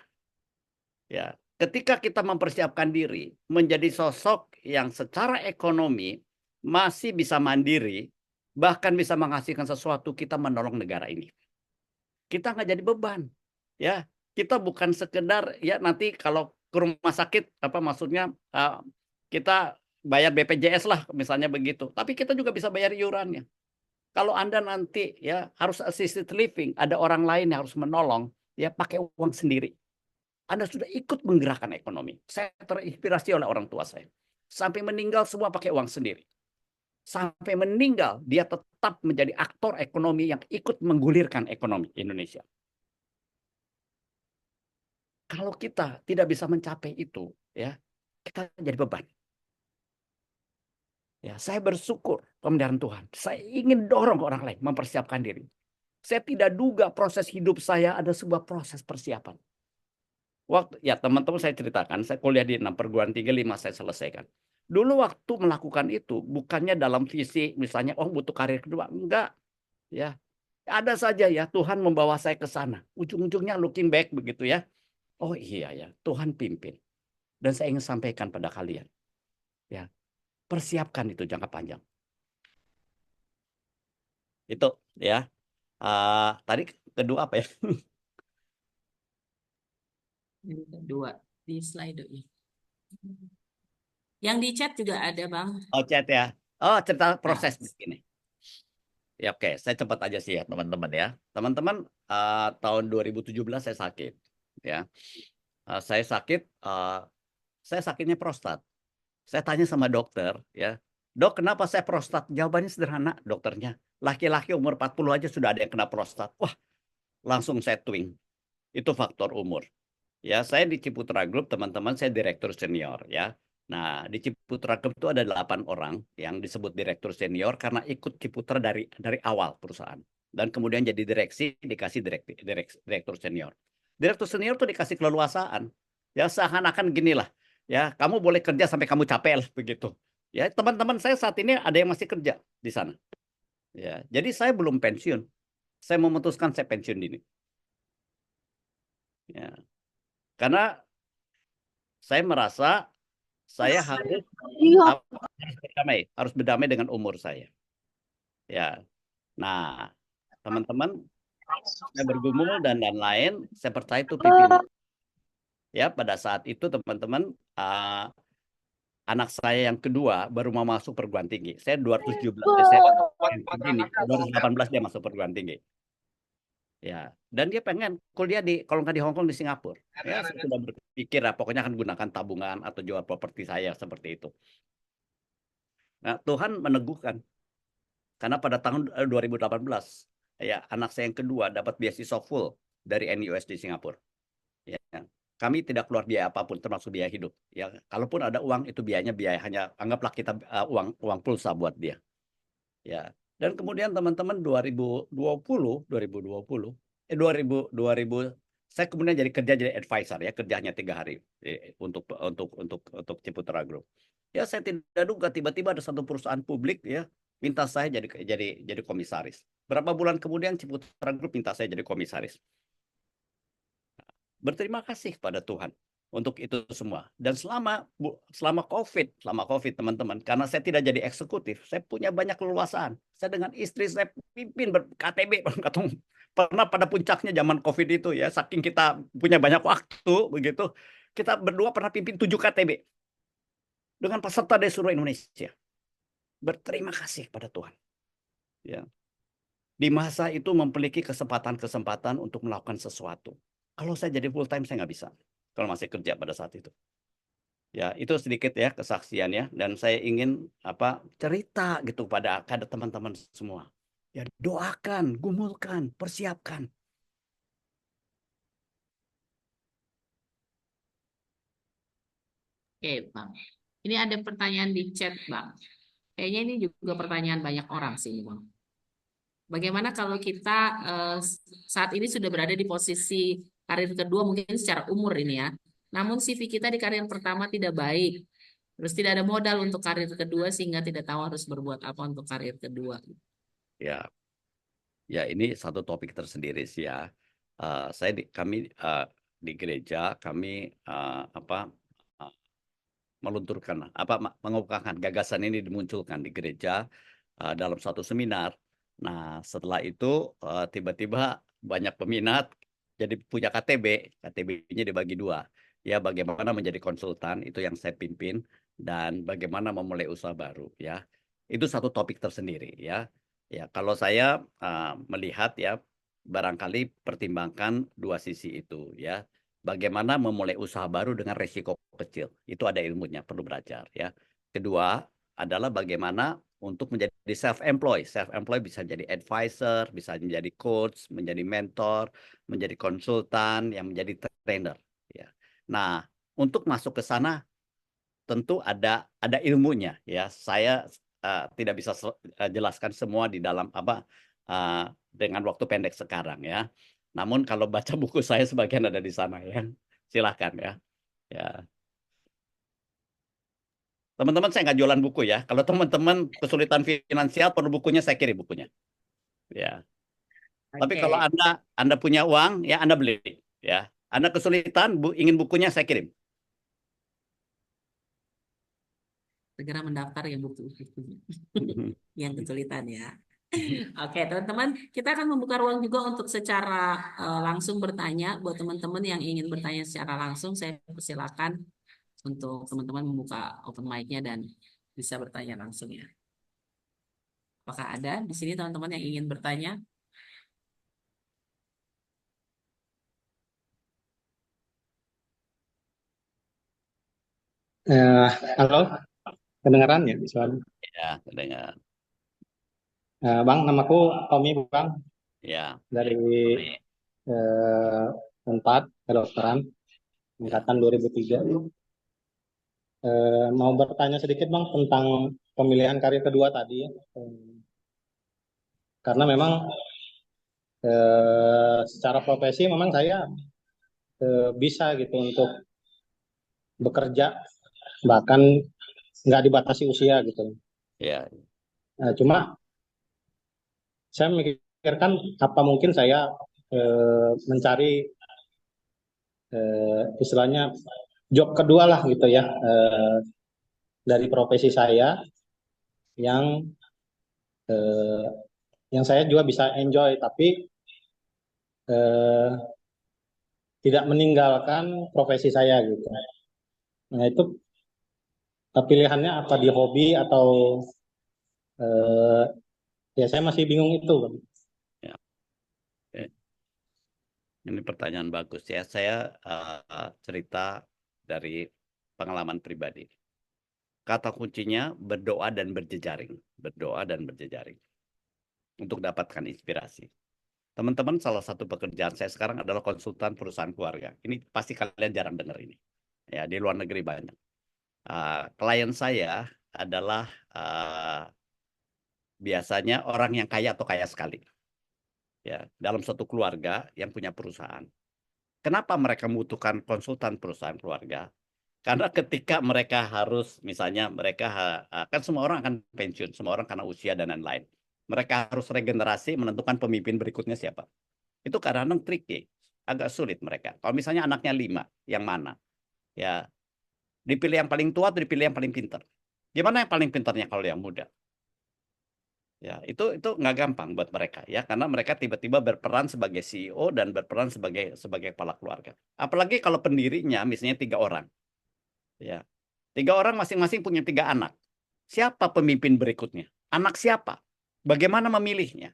Ya, ketika kita mempersiapkan diri menjadi sosok yang secara ekonomi masih bisa mandiri, bahkan bisa menghasilkan sesuatu, kita menolong negara ini. Kita nggak jadi beban, ya. Kita bukan sekedar ya nanti kalau ke rumah sakit apa maksudnya kita bayar BPJS lah misalnya begitu, tapi kita juga bisa bayar iurannya. Kalau Anda nanti ya harus assisted living, ada orang lain yang harus menolong, ya pakai uang sendiri. Anda sudah ikut menggerakkan ekonomi. Saya terinspirasi oleh orang tua saya. Sampai meninggal semua pakai uang sendiri. Sampai meninggal dia tetap menjadi aktor ekonomi yang ikut menggulirkan ekonomi Indonesia. Kalau kita tidak bisa mencapai itu, ya kita jadi beban. Ya, saya bersyukur pemeliharaan Tuhan. Saya ingin dorong orang lain mempersiapkan diri. Saya tidak duga proses hidup saya ada sebuah proses persiapan. Waktu ya teman-teman saya ceritakan, saya kuliah di 6 perguruan tinggi, 5 saya selesaikan. Dulu waktu melakukan itu bukannya dalam visi misalnya butuh karir kedua, enggak ya. Ada saja ya Tuhan membawa saya ke sana. Ujung-ujungnya looking back begitu ya. Oh iya ya, Tuhan pimpin. Dan saya ingin sampaikan pada kalian ya, persiapkan itu jangka panjang. Itu ya. Tadi kedua apa ya? Yang kedua di slide-nya. Yang di chat juga ada, Bang. Oh, chat ya. Oh, cerita Nah, proses begini. Ya oke, saya cepat aja sih ya teman-teman ya. Teman-teman, tahun 2017 saya sakit ya. Saya sakitnya prostat. Saya tanya sama dokter ya. Dok, kenapa saya prostat? Jawabannya sederhana dokternya. Laki-laki umur 40 aja sudah ada yang kena prostat. Wah, langsung saya twing. Itu faktor umur. Ya, saya di Ciputra Group, teman-teman, saya direktur senior ya. Nah, di Ciputra Group itu ada 8 orang yang disebut direktur senior karena ikut Ciputra dari awal perusahaan. Dan kemudian jadi direksi, dikasih direktur senior. Direktur senior tuh dikasih keleluasaan. Ya, seakan-akan gini lah. Ya, kamu boleh kerja sampai kamu capek lah begitu. Ya, teman-teman saya saat ini ada yang masih kerja di sana. Ya, jadi saya belum pensiun. Saya memutuskan saya pensiun dini. Ya, karena saya merasa saya harus berdamai dengan umur saya. Ya, nah teman-teman, saya bergumul dan lain, saya percaya itu pimpinan. Ya, pada saat itu teman-teman, anak saya yang kedua baru mau masuk perguruan tinggi. Saya 2017 Desember ini, 2018 dia masuk perguruan tinggi. Ya, dan dia pengen kuliah kalau nggak di Hong Kong di Singapura. Ya, saya sudah berpikir pokoknya akan gunakan tabungan atau jual properti saya seperti itu. Nah, Tuhan meneguhkan karena pada tahun 2018 ya anak saya yang kedua dapat beasiswa full dari NUS di Singapura. Ya, kami tidak keluar biaya apapun termasuk biaya hidup. Ya, kalaupun ada uang itu biayanya hanya anggaplah kita uang pulsa buat dia. Ya. Dan kemudian teman-teman 2020 saya kemudian jadi advisor ya, kerjanya 3 hari untuk Ciputra Group. Ya, saya tidak duga tiba-tiba ada satu perusahaan publik ya minta saya jadi komisaris. Berapa bulan kemudian Ciputra Group minta saya jadi komisaris. Berterima kasih pada Tuhan untuk itu semua. Dan selama COVID teman-teman, karena saya tidak jadi eksekutif, saya punya banyak keleluasaan. Saya dengan istri saya pimpin KTB pernah pada puncaknya zaman COVID itu ya, saking kita punya banyak waktu begitu, kita berdua pernah pimpin 7 KTB dengan peserta dari seluruh Indonesia. Berterima kasih pada Tuhan. Ya. Di masa itu memiliki kesempatan-kesempatan untuk melakukan sesuatu. Kalau saya jadi full time saya nggak bisa. Kalau masih kerja pada saat itu. Ya, itu sedikit ya kesaksiannya dan saya ingin cerita gitu pada teman-teman semua. Ya, doakan, gumulkan, persiapkan. Oke, Bang. Ini ada pertanyaan di chat, Bang. Kayaknya ini juga pertanyaan banyak orang sih, Bang. Bagaimana kalau kita saat ini sudah berada di posisi karir kedua mungkin secara umur ini ya. Namun CV kita di karir pertama tidak baik. Terus tidak ada modal untuk karir kedua sehingga tidak tahu harus berbuat apa untuk karir kedua. Ya, ya ini satu topik tersendiri sih ya. Kami di gereja kami melunturkan mengukakan gagasan ini dimunculkan di gereja dalam suatu seminar. Nah, setelah itu tiba-tiba banyak peminat jadi punya KTB, KTB-nya dibagi 2. Ya, bagaimana menjadi konsultan itu yang saya pimpin dan bagaimana memulai usaha baru ya. Itu satu topik tersendiri ya. Ya, kalau saya melihat ya barangkali pertimbangkan 2 sisi itu ya. Bagaimana memulai usaha baru dengan resiko kecil. Itu ada ilmunya, perlu belajar ya. Kedua adalah bagaimana untuk menjadi self-employed. Self-employed bisa jadi advisor, bisa menjadi coach, menjadi mentor, menjadi konsultan, yang menjadi trainer ya. Nah, untuk masuk ke sana tentu ada ilmunya ya. Saya tidak bisa jelaskan semua di dalam dengan waktu pendek sekarang ya. Namun kalau baca buku saya sebagian ada di sana ya. Silahkan ya. Ya. Teman-teman saya nggak jualan buku ya. Kalau teman-teman kesulitan finansial perlu bukunya saya kirim bukunya. Ya. Tapi Oke, kalau Anda punya uang ya Anda beli ya. Anda kesulitan ingin bukunya saya kirim. segera mendaftar ya buku-bukunya yang kesulitan ya. Oke, teman-teman, kita akan membuka ruang juga untuk secara langsung bertanya. Buat teman-teman yang ingin bertanya secara langsung, saya persilakan untuk teman-teman membuka open mic-nya dan bisa bertanya langsung ya. Apakah ada di sini teman-teman yang ingin bertanya? Eh, Halo, kedengaran ya suara? Ya, dengan Bang, namaku Tommy Bang ya. dari Unpad kedokteran angkatan 2003. Mau bertanya sedikit Bang tentang pemilihan karir kedua tadi ya. Karena memang secara profesi memang saya bisa gitu untuk bekerja bahkan nggak dibatasi usia gitu. Ya, Cuma saya memikirkan apa mungkin saya mencari istilahnya job kedua lah gitu ya dari profesi saya yang eh, yang saya juga bisa enjoy tapi eh, tidak meninggalkan profesi saya gitu. Nah itu pilihannya apa di hobi atau eh, ya saya masih bingung itu. ya. Oke. Ini pertanyaan bagus ya. Saya cerita dari pengalaman pribadi. Kata kuncinya berdoa dan berjejaring. Berdoa dan berjejaring. Untuk dapatkan inspirasi. Teman-teman, salah satu pekerjaan saya sekarang adalah konsultan perusahaan keluarga. Ini pasti kalian jarang dengar ini. Ya, di luar negeri banyak. Klien saya adalah biasanya orang yang kaya atau kaya sekali. Ya, dalam satu keluarga yang punya perusahaan. Kenapa mereka membutuhkan konsultan perusahaan keluarga? Karena ketika mereka harus, misalnya mereka kan semua orang akan pensiun, semua orang karena usia dan lain-lain. Mereka harus regenerasi menentukan pemimpin berikutnya siapa. Itu kadang-kadang tricky, agak sulit mereka. Kalau misalnya anaknya 5, yang mana? Ya, dipilih yang paling tua atau dipilih yang paling pintar? Gimana yang paling pintarnya kalau yang muda? Ya, itu nggak gampang buat mereka ya, karena mereka tiba-tiba berperan sebagai CEO dan berperan sebagai kepala keluarga. Apalagi kalau pendirinya misalnya 3 orang. Ya. 3 orang masing-masing punya 3 anak. Siapa pemimpin berikutnya? Anak siapa? Bagaimana memilihnya?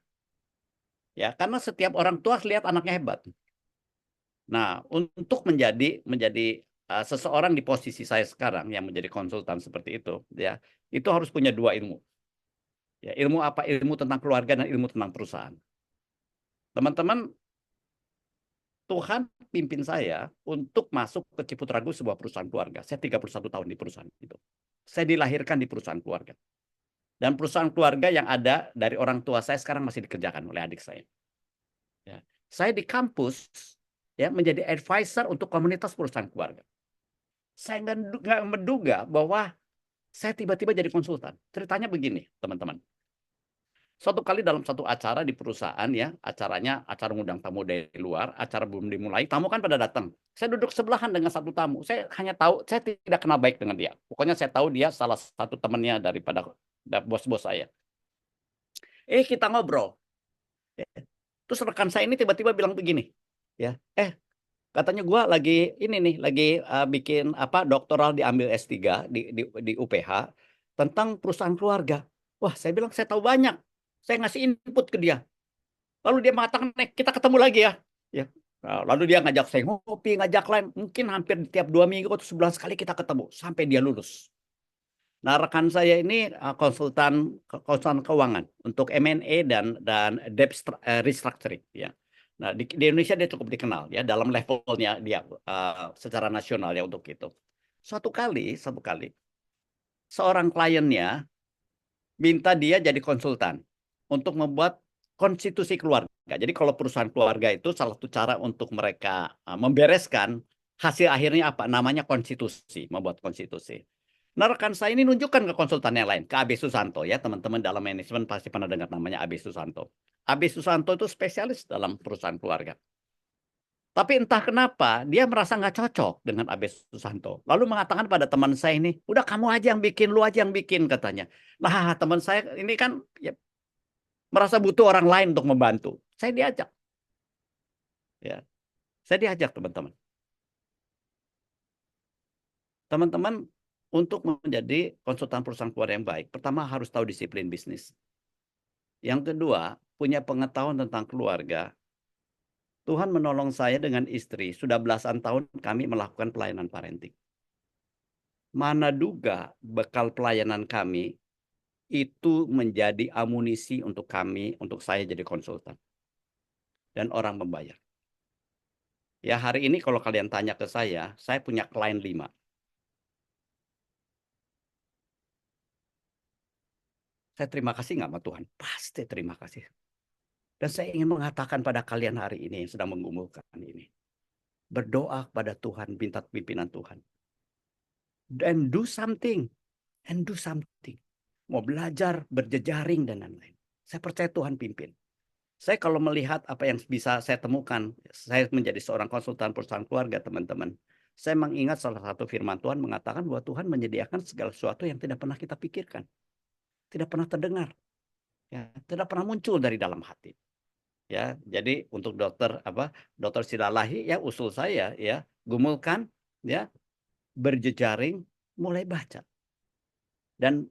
Ya, karena setiap orang tua lihat anaknya hebat. Nah, untuk menjadi seseorang di posisi saya sekarang yang menjadi konsultan seperti ya, itu harus punya 2 ilmu. Ya, ilmu apa? Ilmu tentang keluarga dan ilmu tentang perusahaan. Teman-teman, Tuhan pimpin saya untuk masuk ke Ciputragu, sebuah perusahaan keluarga. Saya 31 tahun di perusahaan itu. Saya dilahirkan di perusahaan keluarga. Dan perusahaan keluarga yang ada dari orang tua saya sekarang masih dikerjakan oleh adik saya. Ya. Saya di kampus ya menjadi advisor untuk komunitas perusahaan keluarga. Saya nggak menduga bahwa saya tiba-tiba jadi konsultan. Ceritanya begini, teman-teman. Suatu kali dalam satu acara di perusahaan ya, acaranya acara ngundang tamu dari luar, acara belum dimulai, tamu kan pada datang. Saya duduk sebelahan dengan satu tamu. Saya hanya tahu, saya tidak kenal baik dengan dia. Pokoknya saya tahu dia salah satu temannya daripada bos-bos saya. Kita ngobrol. Terus rekan saya ini tiba-tiba bilang begini, ya, katanya gue lagi bikin doktoral diambil S3 di UPH tentang perusahaan keluarga. Wah, saya bilang saya tahu banyak. Saya ngasih input ke dia. Lalu dia mengatakan, kita ketemu lagi ya. Ya. Nah, lalu dia ngajak saya ngopi, ngajak lain. Mungkin hampir tiap 2 minggu atau sebulan sekali kita ketemu sampai dia lulus. Nah, rekan saya ini konsultan keuangan untuk M&A dan debt restructuring ya. Nah, di Indonesia dia cukup dikenal ya dalam levelnya dia secara nasional ya untuk itu. Satu kali seorang kliennya minta dia jadi konsultan untuk membuat konstitusi keluarga. Jadi kalau perusahaan keluarga itu salah satu cara untuk mereka membereskan hasil akhirnya apa? Namanya konstitusi, membuat konstitusi. Nah, rekan saya ini nunjukkan ke konsultan yang lain, ke AB Susanto ya, teman-teman dalam manajemen pasti pernah dengar namanya AB Susanto. AB Susanto itu spesialis dalam perusahaan keluarga. Tapi entah kenapa dia merasa nggak cocok dengan AB Susanto. Lalu mengatakan pada teman saya ini, udah kamu aja yang bikin, lu aja yang bikin katanya. Nah, teman saya ini kan ya, merasa butuh orang lain untuk membantu. Saya diajak, ya, saya diajak teman-teman. Teman-teman untuk menjadi konsultan perusahaan keluarga yang baik, pertama harus tahu disiplin bisnis. Yang kedua, punya pengetahuan tentang keluarga. Tuhan menolong saya dengan istri, sudah belasan tahun kami melakukan pelayanan parenting. Mana duga bekal pelayanan kami itu menjadi amunisi untuk kami, untuk saya jadi konsultan. Dan orang membayar. Ya hari ini kalau kalian tanya ke saya punya klien 5. Saya terima kasih nggak sama Tuhan? Pasti terima kasih. Dan saya ingin mengatakan pada kalian hari ini yang sedang menggumulkan ini. Berdoa kepada Tuhan, minta pimpinan Tuhan. And do something. And do something. Mau belajar, berjejaring, dan lain-lain. Saya percaya Tuhan pimpin. Saya kalau melihat apa yang bisa saya temukan, saya menjadi seorang konsultan perusahaan keluarga, teman-teman. Saya mengingat salah satu firman Tuhan mengatakan bahwa Tuhan menyediakan segala sesuatu yang tidak pernah kita pikirkan. Tidak pernah terdengar. Ya, tidak pernah muncul dari dalam hati. Ya, jadi untuk dokter Silalahi ya usul saya ya, gumulkan ya, berjejaring, mulai baca. Dan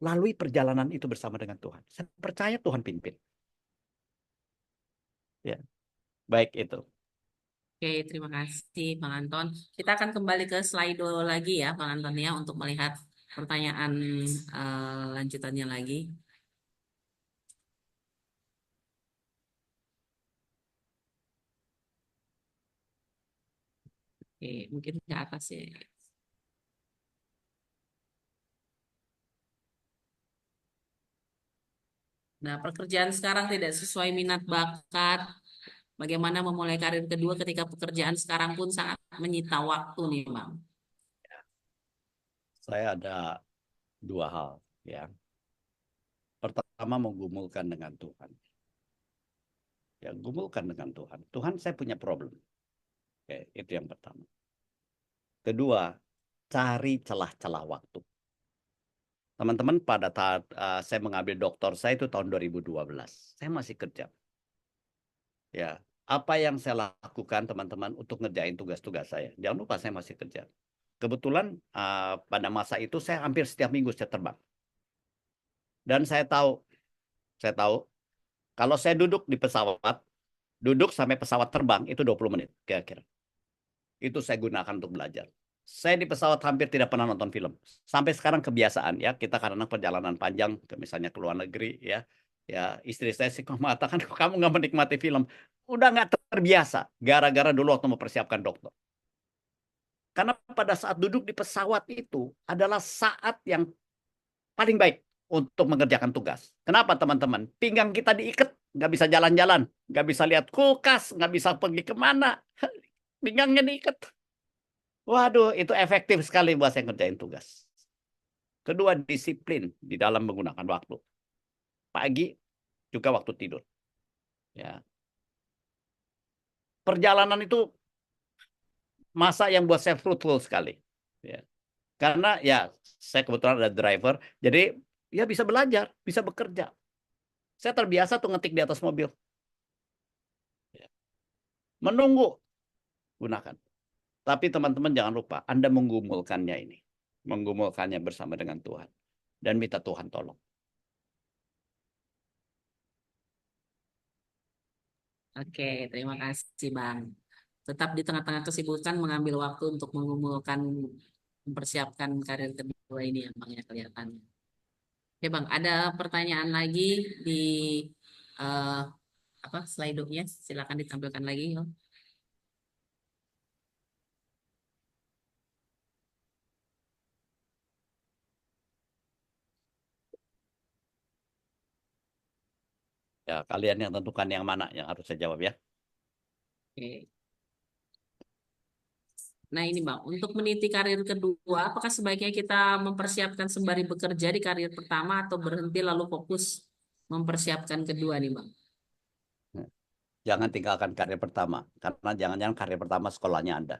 lalui perjalanan itu bersama dengan Tuhan. Saya percaya Tuhan pimpin. Ya, baik itu. Oke, terima kasih Bang Anton. Kita akan kembali ke Slido lagi ya Bang Anton ya untuk melihat pertanyaan lanjutannya lagi. Oke, mungkin ke atas ya. Nah, pekerjaan sekarang tidak sesuai minat bakat. Bagaimana memulai karir kedua ketika pekerjaan sekarang pun sangat menyita waktu nih, Bang. Saya ada 2 hal ya. Pertama menggumulkan dengan Tuhan. Ya, gumulkan dengan Tuhan. Tuhan, saya punya problem. Oke, itu yang pertama. Kedua, cari celah-celah waktu. Teman-teman, pada saat saya mengambil doktor saya itu tahun 2012. Saya masih kerja. Ya, apa yang saya lakukan teman-teman untuk ngerjain tugas-tugas saya? Jangan lupa saya masih kerja. Kebetulan pada masa itu saya hampir setiap minggu saya terbang. Dan saya tahu kalau saya duduk di pesawat, duduk sampai pesawat terbang itu 20 menit kira-kira. Itu saya gunakan untuk belajar. Saya di pesawat hampir tidak pernah nonton film. Sampai sekarang kebiasaan ya, kita kadang perjalanan panjang, misalnya ke luar negeri ya. Ya, istri saya sih mengatakan, kamu nggak menikmati film. Udah nggak terbiasa, gara-gara dulu waktu mempersiapkan dokter. Karena pada saat duduk di pesawat itu adalah saat yang paling baik untuk mengerjakan tugas. Kenapa teman-teman? Pinggang kita diikat, nggak bisa jalan-jalan, nggak bisa lihat kulkas, nggak bisa pergi kemana. Pinggangnya diikat. Waduh, itu efektif sekali buat saya ngerjain tugas. Kedua, disiplin di dalam menggunakan waktu. Pagi juga waktu tidur. Ya. Perjalanan itu masa yang buat saya fruitful sekali. Ya. Karena ya saya kebetulan ada driver, jadi ya bisa belajar, bisa bekerja. Saya terbiasa tuh ngetik di atas mobil. Ya. Menunggu, gunakan. Tapi teman-teman jangan lupa, Anda menggumulkannya ini. Menggumulkannya bersama dengan Tuhan. Dan minta Tuhan tolong. Oke, terima kasih Bang. Tetap di tengah-tengah kesibukan mengambil waktu untuk mengumpulkan, mempersiapkan karir kedua ini ya Bang ya kelihatannya. Oke Bang, ada pertanyaan lagi di eh, slide-nya. Silakan ditampilkan lagi. Yo. Ya, kalian yang tentukan yang mana yang harus saya jawab ya. Oke. Nah ini Bang, untuk meniti karir kedua, apakah sebaiknya kita mempersiapkan sembari bekerja di karir pertama atau berhenti lalu fokus mempersiapkan kedua nih Bang? Jangan tinggalkan karir pertama, karena jangan-jangan karir pertama sekolahnya Anda.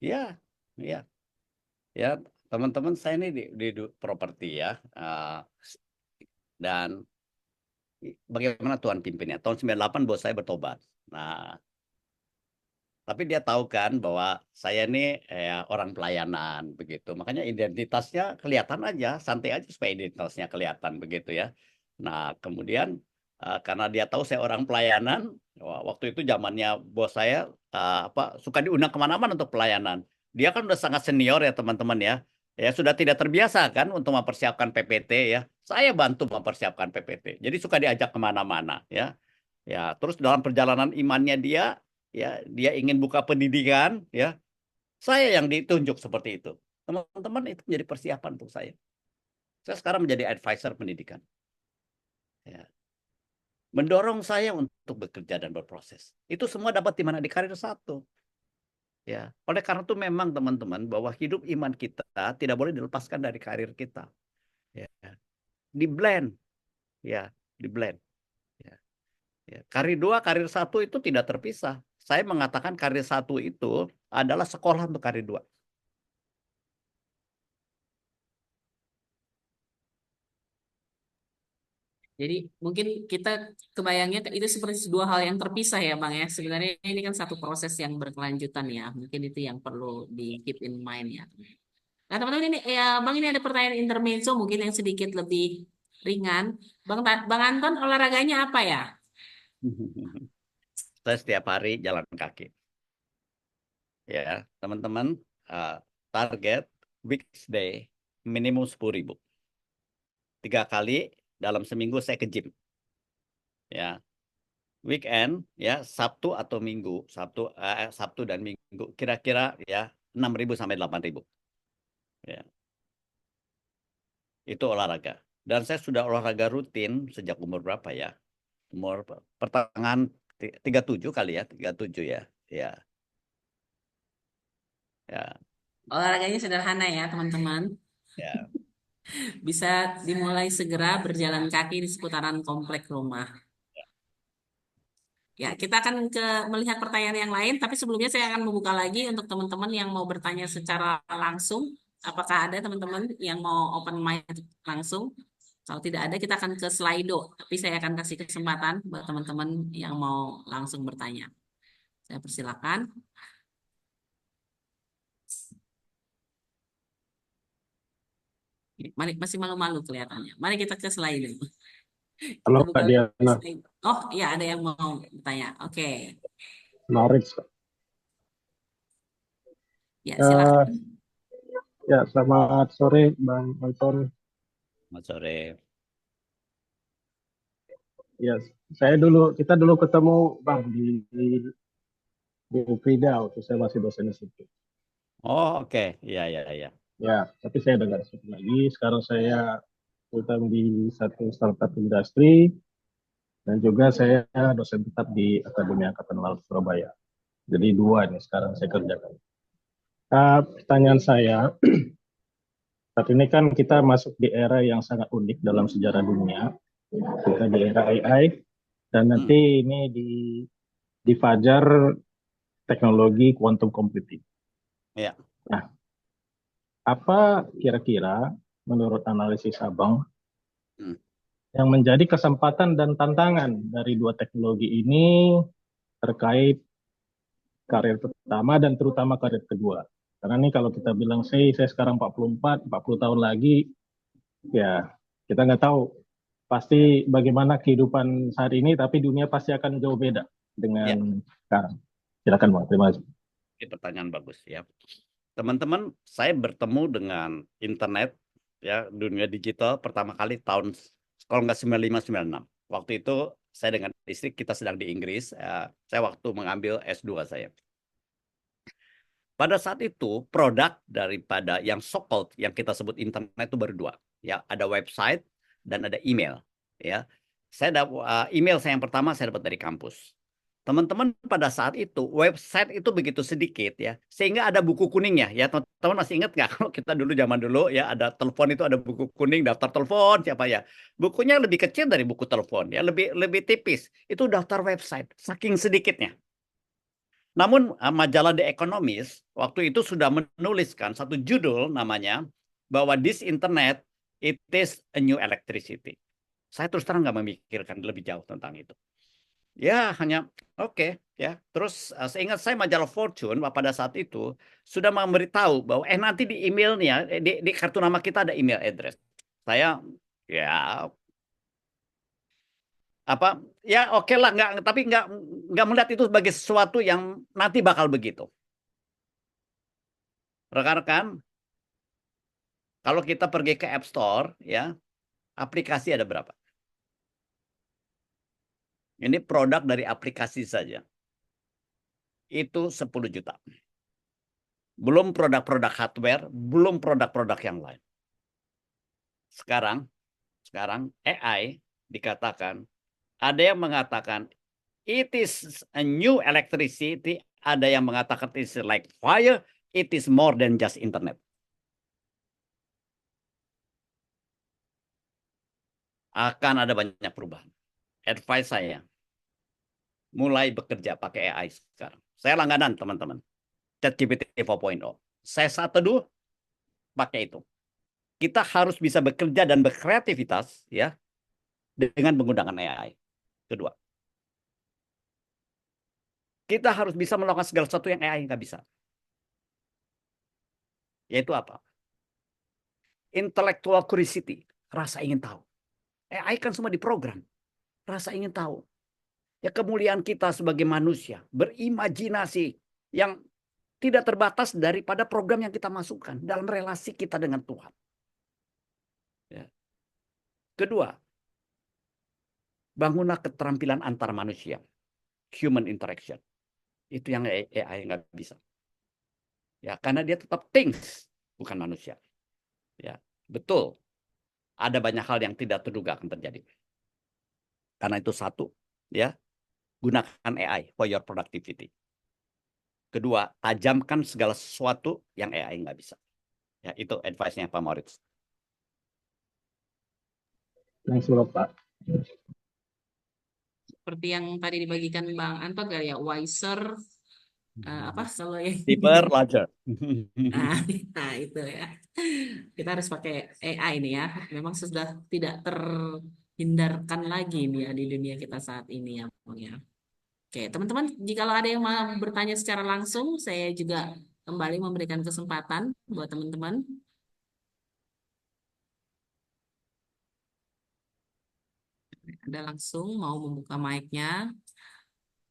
Ya, ya, ya, teman-teman saya ini di properti ya, dan bagaimana Tuhan pimpinnya. Tahun 98 bos saya bertobat. Nah, tapi dia tahu kan bahwa saya ini orang pelayanan begitu. Makanya identitasnya kelihatan aja, santai aja supaya identitasnya kelihatan begitu ya. Nah, kemudian karena dia tahu saya orang pelayanan, waktu itu zamannya bos saya suka diundang kemana-mana untuk pelayanan. Dia kan udah sangat senior ya teman-teman ya. Ya sudah tidak terbiasa kan untuk mempersiapkan PPT ya. Saya bantu mempersiapkan PPT. Jadi suka diajak kemana-mana ya. Ya, terus dalam perjalanan imannya dia, ya, dia ingin buka pendidikan, ya, saya yang ditunjuk seperti itu. Teman-teman, itu menjadi persiapan untuk saya. Saya sekarang menjadi advisor pendidikan. Ya. Mendorong saya untuk bekerja dan berproses. Itu semua dapat di mana? Di karir satu. Ya. Oleh karena itu memang teman-teman bahwa hidup iman kita tidak boleh dilepaskan dari karir kita. Ya. Di blend, ya, di blend. Ya. Ya. Karir 2, karir 1 itu tidak terpisah. Saya mengatakan karir 1 itu adalah sekolah untuk karir 2. Jadi mungkin kita kebayangnya itu seperti dua hal yang terpisah ya Bang ya. Sebenarnya ini kan satu proses yang berkelanjutan ya. Mungkin itu yang perlu di keep in mind ya. Nah teman-teman ini ya Bang, ini ada pertanyaan intermezzo mungkin yang sedikit lebih ringan. Bang Anton olahraganya apa ya? Saya setiap hari jalan kaki. Ya, teman-teman, target weekday minimum 10.000. 3 kali dalam seminggu saya ke gym. Ya, weekend ya Sabtu atau Minggu, Sabtu dan Minggu kira-kira ya 6.000 sampai 8.000. Ya, itu olahraga. Dan saya sudah olahraga rutin sejak umur berapa ya? Umur pertengahan 37 kali ya, 37 ya. Ya. Ya. Olahraganya sederhana ya teman-teman. Ya. Bisa dimulai segera berjalan kaki di seputaran komplek rumah. Ya, kita akan melihat pertanyaan yang lain, tapi sebelumnya saya akan membuka lagi untuk teman-teman yang mau bertanya secara langsung. Apakah ada teman-teman yang mau open mic langsung? Kalau tidak ada, kita akan ke Slido. Tapi saya akan kasih kesempatan buat teman-teman yang mau langsung bertanya. Saya persilakan. Mari, masih malu-malu kelihatannya. Mari kita ke Slido. Halo Kita Kak buka Diana, Slido. Oh, iya ada yang mau bertanya. Oke. Norwich. Ya, Eh, silakan. ya, selamat sore Bang Anton. Selamat sore. Ya, kita dulu ketemu Bang di Frida waktu saya masih dosen di situ. Oh, oke. Iya, iya, iya. Ya, tapi saya udah nggak di situ lagi. Sekarang saya full time di satu startup industri dan juga saya dosen tetap di Akademi Angkatan Laut Surabaya. Jadi dua nih sekarang saya kerjakan. Pertanyaan saya, saat ini kan kita masuk di era yang sangat unik dalam sejarah dunia. Kita di era AI dan nanti ini di fajar teknologi quantum computing. Ya. Nah, apa kira-kira menurut analisis Abang yang menjadi kesempatan dan tantangan dari dua teknologi ini terkait karir pertama dan terutama karir kedua? Karena ini kalau kita bilang saya sekarang 44, 40 tahun lagi, ya kita nggak tahu pasti bagaimana kehidupan saat ini, tapi dunia pasti akan jauh beda Ya. dengan sekarang. Silakan Bang, terima kasih. Ini pertanyaan bagus ya. Teman-teman, saya bertemu dengan internet ya, dunia digital pertama kali tahun kalau nggak 95-96. Waktu itu saya dengan istri kita sedang di Inggris. Saya waktu mengambil S2 saya. Pada saat itu produk daripada yang so-called yang kita sebut internet itu baru dua. Ya, ada website dan ada email. ya. Email saya yang pertama saya dapat dari kampus. Teman-teman pada saat itu website itu begitu sedikit ya, sehingga ada buku kuningnya ya. Teman-teman masih ingat nggak kalau kita dulu zaman dulu ya ada telepon itu ada buku kuning daftar telepon siapa ya. Bukunya lebih kecil dari buku telepon ya, lebih lebih tipis. Itu daftar website saking sedikitnya. Namun majalah The Economist waktu itu sudah menuliskan satu judul namanya bahwa this internet it is a new electricity. Saya terus terang nggak memikirkan lebih jauh tentang itu. Ya hanya oke, ya. Terus seingat saya majalah Fortune pada saat itu sudah memberitahu bahwa nanti di emailnya di kartu nama kita ada email address. Saya ya apa ya oke lah nggak tapi nggak melihat itu sebagai sesuatu yang nanti bakal begitu. Rekan-rekan, kalau kita pergi ke App Store ya aplikasi ada berapa? Ini produk dari aplikasi saja. Itu 10 juta. Belum produk-produk hardware, belum produk-produk yang lain. Sekarang AI dikatakan, ada yang mengatakan it is a new electricity, ada yang mengatakan it is like fire, it is more than just internet. Akan ada banyak perubahan. Advice saya, mulai bekerja pakai AI sekarang. Saya langganan teman-teman. ChatGPT 4.0. Saya saat teduh pakai itu. Kita harus bisa bekerja dan berkreativitas ya dengan menggunakan AI. Kedua, kita harus bisa melakukan segala sesuatu yang AI nggak bisa. Yaitu apa? Intellectual curiosity, rasa ingin tahu. AI kan semua diprogram, rasa ingin tahu. Ya kemuliaan kita sebagai manusia, berimajinasi yang tidak terbatas daripada program yang kita masukkan dalam relasi kita dengan Tuhan. Ya. Kedua, bangunlah keterampilan antar manusia, human interaction. Itu yang AI nggak bisa. Ya, karena dia tetap things, bukan manusia. Ya, betul. Ada banyak hal yang tidak terduga akan terjadi. Karena itu satu, ya, gunakan AI for your productivity. Kedua, tajamkan segala sesuatu yang AI nggak bisa. Ya, itu advice-nya Pak Moritz. Thanks a lot, Pak. Seperti yang tadi dibagikan Bang Anton kali ya, wiser apa selalu yang Deeper, larger. nah, nah itu ya. Kita harus pakai AI ini ya. Memang sudah tidak terhindarkan lagi nih ya di dunia kita saat ini ya, Bang ya. Oke, teman-teman, jika ada yang mau bertanya secara langsung, saya juga kembali memberikan kesempatan buat teman-teman. Ada langsung mau membuka mic-nya.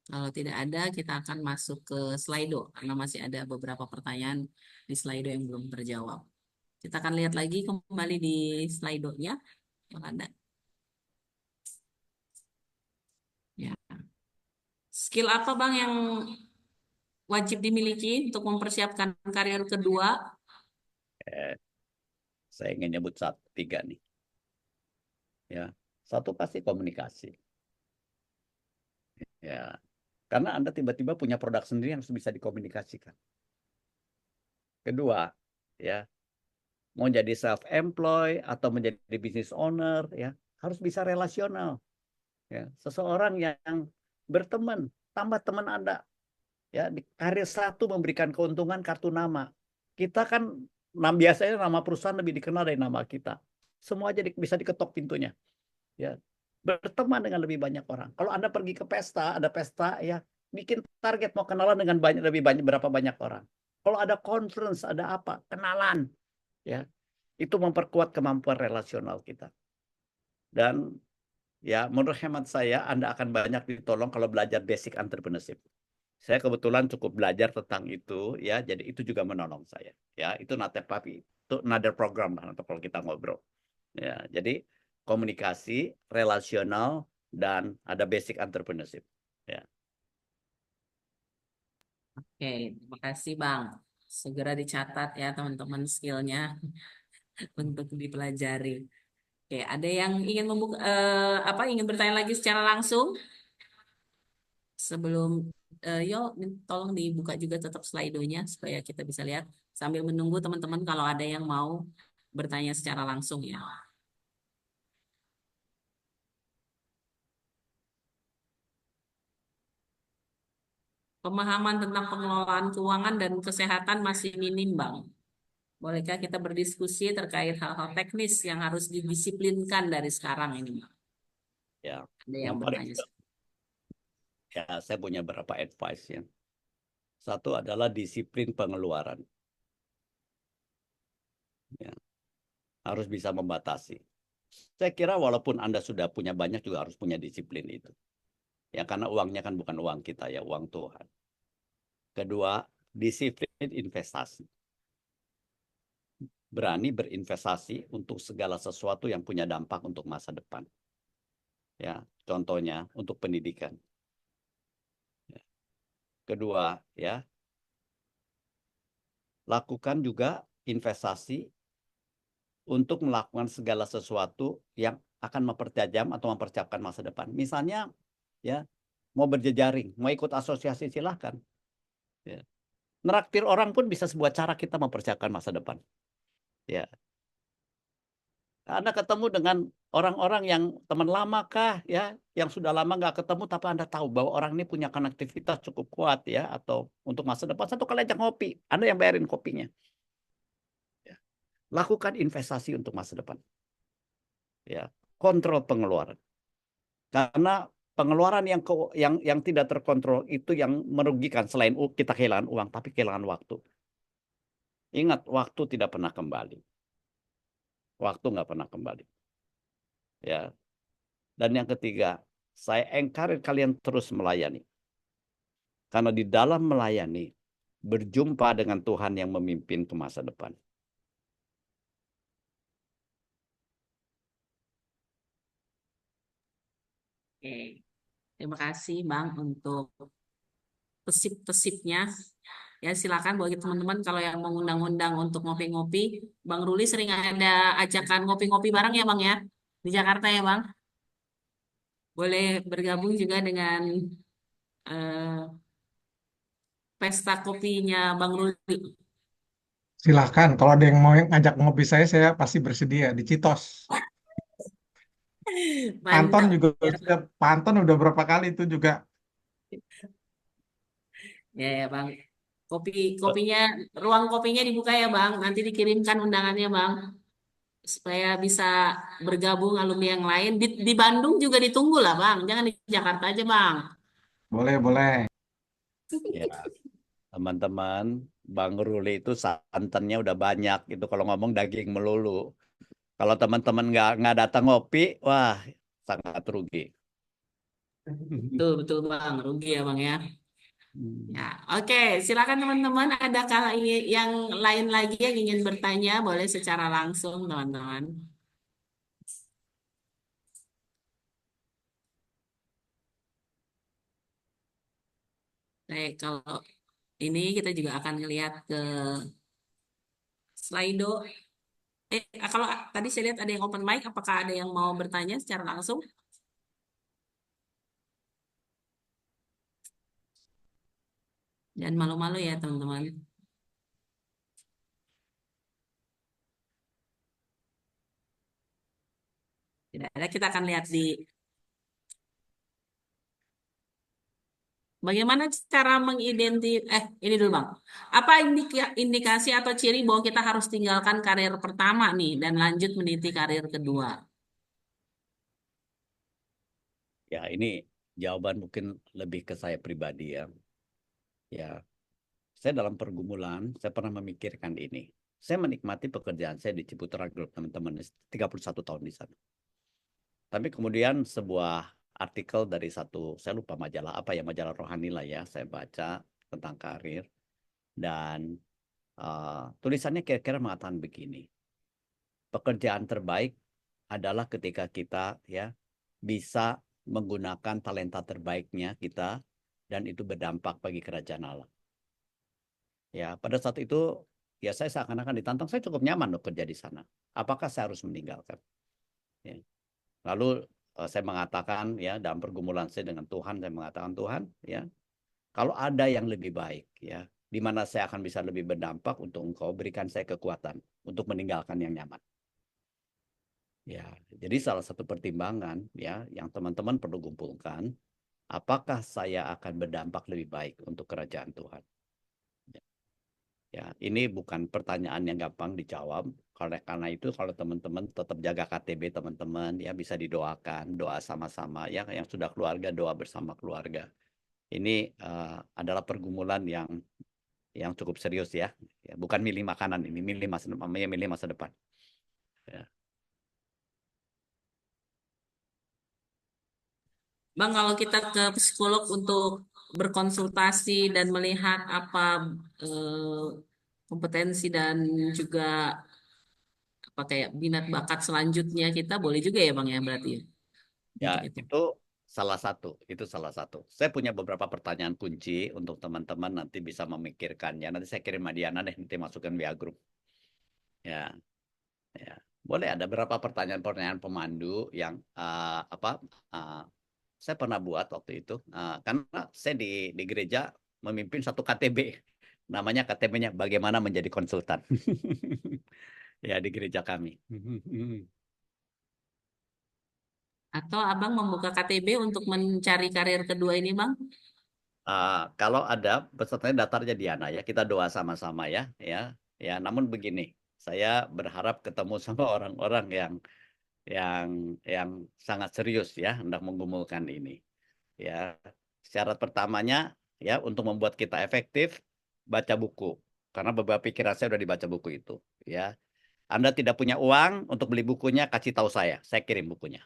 Kalau tidak ada, kita akan masuk ke Slido karena masih ada beberapa pertanyaan di Slido yang belum terjawab. Kita akan lihat lagi kembali di Slido-nya yang ada. Ya. Skill apa Bang yang wajib dimiliki untuk mempersiapkan karir kedua? Saya ingin nyebut 3 nih. Ya, satu pasti komunikasi. Ya, karena Anda tiba-tiba punya produk sendiri yang bisa dikomunikasikan. Kedua, ya, mau jadi self-employed atau menjadi business owner, ya, harus bisa relasional. Ya, seseorang yang berteman, tambah teman Anda. Ya, di karir satu memberikan keuntungan kartu nama. Kita kan biasanya nama perusahaan lebih dikenal dari nama kita. Semua aja bisa diketok pintunya. Ya, berteman dengan lebih banyak orang. Kalau Anda pergi ke pesta, ada pesta ya, bikin target mau kenalan dengan lebih banyak berapa banyak orang. Kalau ada conference, ada apa, kenalan. Ya, itu memperkuat kemampuan relasional kita. Dan ya, menurut hemat saya, Anda akan banyak ditolong kalau belajar basic entrepreneurship. Saya kebetulan cukup belajar tentang itu, ya. Jadi itu juga menolong saya. Ya, itu another program atau kalau kita ngobrol. Ya, jadi komunikasi, relasional, dan ada basic entrepreneurship. Ya. Oke, terima kasih Bang. Segera dicatat ya teman-teman skillnya untuk dipelajari. Oke, ada yang ingin membuka ingin bertanya lagi secara langsung sebelum yo tolong dibuka juga tetap slide-nya supaya kita bisa lihat sambil menunggu teman-teman kalau ada yang mau bertanya secara langsung ya. Pemahaman tentang pengelolaan keuangan dan kesehatan masih minim, Bang. Bolehkah kita berdiskusi terkait hal-hal teknis yang harus didisiplinkan dari sekarang ini, Bang? Ya, Ada yang yang paling bertanya. ya saya punya beberapa advice ya. Satu adalah disiplin pengeluaran. Ya, harus bisa membatasi. Saya kira walaupun Anda sudah punya banyak juga harus punya disiplin itu. Ya karena uangnya kan bukan uang kita ya, uang Tuhan. Kedua, disiplin investasi. Berani berinvestasi untuk segala sesuatu yang punya dampak untuk masa depan. Ya, contohnya untuk pendidikan. Ya. Kedua, ya, lakukan juga investasi untuk melakukan segala sesuatu yang akan mempertajam atau mempersiapkan masa depan. Misalnya, ya, mau berjejaring, mau ikut asosiasi silahkan. Ya. Neraktir orang pun bisa sebuah cara kita mempersiapkan masa depan. Ya, Anda ketemu dengan orang-orang yang teman lama kah, ya, yang sudah lama nggak ketemu, tapi Anda tahu bahwa orang ini punya konektivitas cukup kuat, ya, atau untuk masa depan satu kali ajak ngopi, Anda yang bayarin kopinya. Ya. Lakukan investasi untuk masa depan. Ya, kontrol pengeluaran. Karena pengeluaran yang tidak terkontrol itu yang merugikan selain kita kehilangan uang, tapi kehilangan waktu. Ingat, waktu tidak pernah kembali. Waktu nggak pernah kembali. Ya. Dan yang ketiga, saya encourage kalian terus melayani. Karena di dalam melayani, berjumpa dengan Tuhan yang memimpin ke masa depan. Oke. Terima kasih, Bang, untuk tesip-tesipnya. Ya, silakan bagi teman-teman kalau yang mengundang-undang untuk ngopi-ngopi. Bang Ruli sering ada ajakan ngopi-ngopi bareng ya, Bang ya? Di Jakarta ya, Bang? Boleh bergabung juga dengan eh, pesta kopinya Bang Ruli. Silahkan, kalau ada yang mau ngajak ngopi saya pasti bersedia di Citos. Panton Mantap. juga, Panton udah berapa kali itu juga. Ya, ya, Bang. Kopinya, ruang kopinya dibuka ya, Bang. Nanti dikirimkan undangannya, Bang. Supaya bisa bergabung alumni yang lain. Di Bandung juga ditunggu lah, Bang. Jangan di Jakarta aja, Bang. Boleh, boleh. Ya, teman-teman, Bang Ruli itu santannya udah banyak. Itu kalau ngomong daging melulu. Kalau teman-teman nggak datang ngopi, wah sangat rugi. Betul, betul, Bang. Rugi ya, Bang ya. Ya, oke. Silakan teman-teman. Adakah yang lain lagi yang ingin bertanya? Boleh secara langsung, teman-teman. Baik, kalau ini kita juga akan melihat ke Slido. Kalau tadi saya lihat ada yang open mic, apakah ada yang mau bertanya secara langsung? Jangan malu-malu ya, teman-teman. Tidak ada, kita akan lihat di bagaimana cara ini dulu Bang. Apa indikasi atau ciri bahwa kita harus tinggalkan karir pertama nih dan lanjut meniti karir kedua? Ya, ini jawaban mungkin lebih ke saya pribadi ya. Ya, saya dalam pergumulan, saya pernah memikirkan ini. Saya menikmati pekerjaan saya di Ciputra Group, teman-teman, 31 tahun di sana. Tapi kemudian sebuah artikel dari saya lupa majalah apa ya, majalah rohani lah ya, saya baca tentang karir. Dan tulisannya kira-kira mengatakan begini. Pekerjaan terbaik adalah ketika kita ya bisa menggunakan talenta terbaiknya kita dan itu berdampak bagi kerajaan Allah. Ya, pada saat itu ya saya seakan-akan ditantang, saya cukup nyaman loh kerja di sana. Apakah saya harus meninggalkan? Ya. Lalu saya mengatakan ya dalam pergumulan saya dengan Tuhan, saya mengatakan Tuhan ya, kalau ada yang lebih baik ya, di mana saya akan bisa lebih berdampak untuk Engkau, berikan saya kekuatan untuk meninggalkan yang nyaman. Ya, jadi salah satu pertimbangan ya yang teman-teman perlu kumpulkan, apakah saya akan berdampak lebih baik untuk kerajaan Tuhan? Ya, ini bukan pertanyaan yang gampang dijawab. Karena itu kalau teman-teman tetap jaga KTB teman-teman ya bisa didoakan, doa sama-sama ya, yang sudah keluarga doa bersama keluarga. Ini adalah pergumulan yang cukup serius ya. Ya, bukan milih makanan ini, milih masa depan. Ya. Bang, kalau kita ke psikolog untuk berkonsultasi dan melihat apa kompetensi dan juga apa kayak minat bakat selanjutnya kita boleh juga ya Bang ya berarti ya Ya, untuk itu. itu salah satu. Saya punya beberapa pertanyaan kunci untuk teman-teman nanti bisa memikirkannya. Nanti saya kirim sama Diana deh, nanti masukkan WA group. Ya, ya. Boleh ada beberapa pertanyaan-pertanyaan pemandu yang saya pernah buat waktu itu. Karena saya di gereja memimpin satu KTB. Namanya KTB-nya bagaimana menjadi konsultan. Ya, di gereja kami. Atau Abang membuka KTB untuk mencari karir kedua ini Bang? Kalau ada pesertanya daftarnya Diana ya, kita doa sama-sama ya, ya. Namun begini, saya berharap ketemu sama orang-orang yang sangat serius ya hendak menggumulkan ini. Ya, syarat pertamanya ya untuk membuat kita efektif baca buku. Karena beberapa pikiran saya sudah dibaca buku itu. Ya, Anda tidak punya uang untuk beli bukunya, kasih tahu saya kirim bukunya.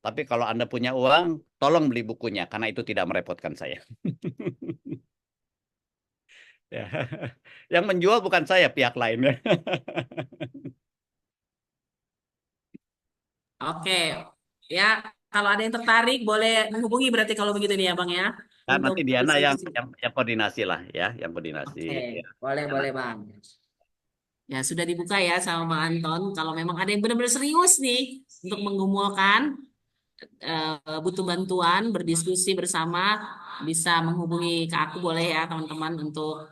Tapi kalau Anda punya uang, tolong beli bukunya karena itu tidak merepotkan saya. Ya. Yang menjual bukan saya, pihak lainnya. Oke, ya kalau ada yang tertarik boleh menghubungi berarti kalau begitu nih ya Bang ya Nah, untuk nanti Diana yang, diskusi. yang koordinasi lah ya, yang koordinasi. Oke, Ya. boleh Diana. boleh Bang. Ya sudah dibuka ya sama Bang Anton. Kalau memang ada yang benar-benar serius nih untuk menggumulkan butuh bantuan berdiskusi bersama bisa menghubungi ke aku boleh ya teman-teman untuk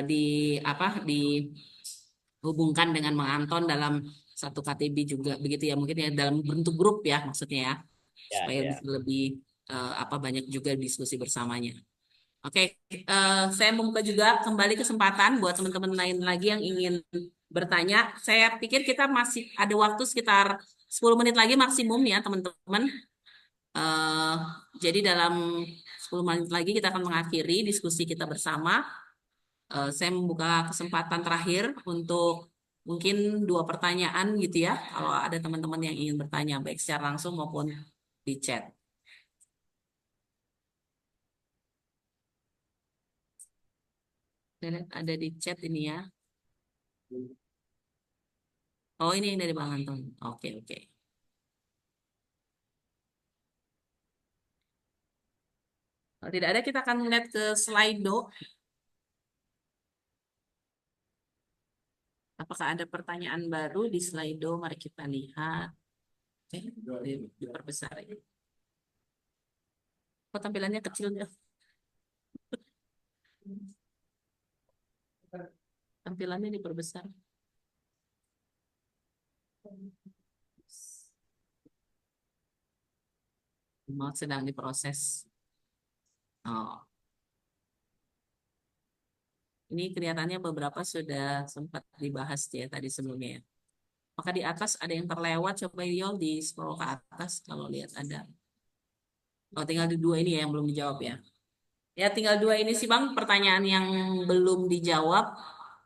di apa dihubungkan dengan Bang Anton dalam satu KTB juga begitu ya mungkin ya dalam bentuk grup ya maksudnya ya Ya, supaya ya. bisa lebih banyak juga diskusi bersamanya. Oke, saya membuka juga kembali kesempatan buat teman-teman lain lagi yang ingin bertanya. Saya pikir kita masih ada waktu sekitar 10 menit lagi maksimum ya teman-teman. Eh, jadi dalam 10 menit lagi kita akan mengakhiri diskusi kita bersama. Saya membuka kesempatan terakhir untuk mungkin 2 pertanyaan gitu ya. Kalau ada teman-teman yang ingin bertanya baik secara langsung maupun di chat. Saya lihat ada di chat ini ya. Oh ini yang dari Bang Anton. Oke oke. Kalau tidak ada kita akan melihat ke Slido. Apakah ada pertanyaan baru di Slido? Mari kita lihat. Diperbesar ya. Kok tampilannya kecil ya? Tampilannya diperbesar. Mau sedang diproses. Oh, ini kelihatannya beberapa sudah sempat dibahas ya tadi sebelumnya ya. Maka di atas ada yang terlewat, coba Yol di scroll ke atas kalau lihat ada. Oh, tinggal di 2 ini ya yang belum dijawab ya. Ya, tinggal 2 ini sih Bang, pertanyaan yang belum dijawab.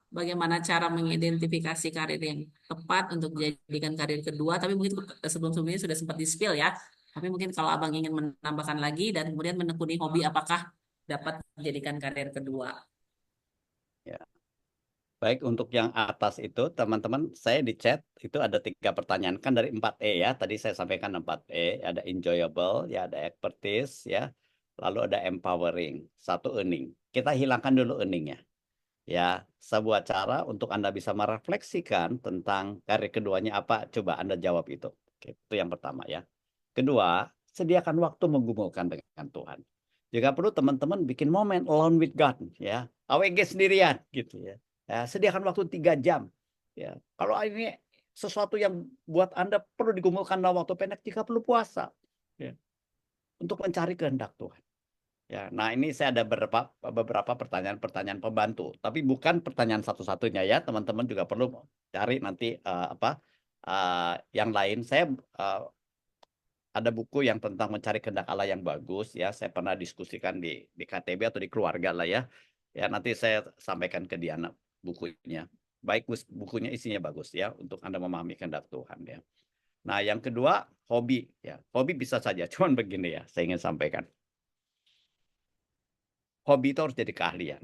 Bagaimana cara mengidentifikasi karir yang tepat untuk dijadikan karir kedua. Tapi mungkin sebelum-sebelumnya sudah sempat di-spill ya. Tapi mungkin kalau Abang ingin menambahkan lagi dan kemudian menekuni hobi, apakah dapat dijadikan karir kedua? Ya. Baik, untuk yang atas itu, teman-teman, saya di chat itu ada 3 pertanyaan. Kan dari 4E ya, tadi saya sampaikan 4E. Ada enjoyable, ya ada expertise, ya. Lalu ada empowering, 1 earning. Kita hilangkan dulu earningnya. Ya, sebuah cara untuk Anda bisa merefleksikan tentang karir keduanya apa, coba Anda jawab itu. Oke, itu yang pertama ya. Kedua, sediakan waktu menggumulkan dengan Tuhan. Jika perlu teman-teman bikin momen alone with God ya. AWG sendirian gitu ya. Ya, sediakan waktu 3 jam. Ya, kalau ini sesuatu yang buat Anda perlu digumulkan dalam waktu pendek, jika perlu puasa ya, untuk mencari kehendak Tuhan. Ya, nah ini saya ada beberapa pertanyaan-pertanyaan pembantu, tapi bukan pertanyaan satu-satunya ya, teman-teman juga perlu cari nanti yang lain. Saya ada buku yang tentang mencari kehendak Allah yang bagus ya. Saya pernah diskusikan di KTB atau di keluarga lah ya. Ya nanti saya sampaikan ke Diana bukunya. Baik, bukunya isinya bagus ya untuk Anda memahami kehendak Tuhan ya. Nah, yang kedua, hobi ya. Hobi bisa saja, cuman begini ya, saya ingin sampaikan. Hobi itu harus jadi keahlian.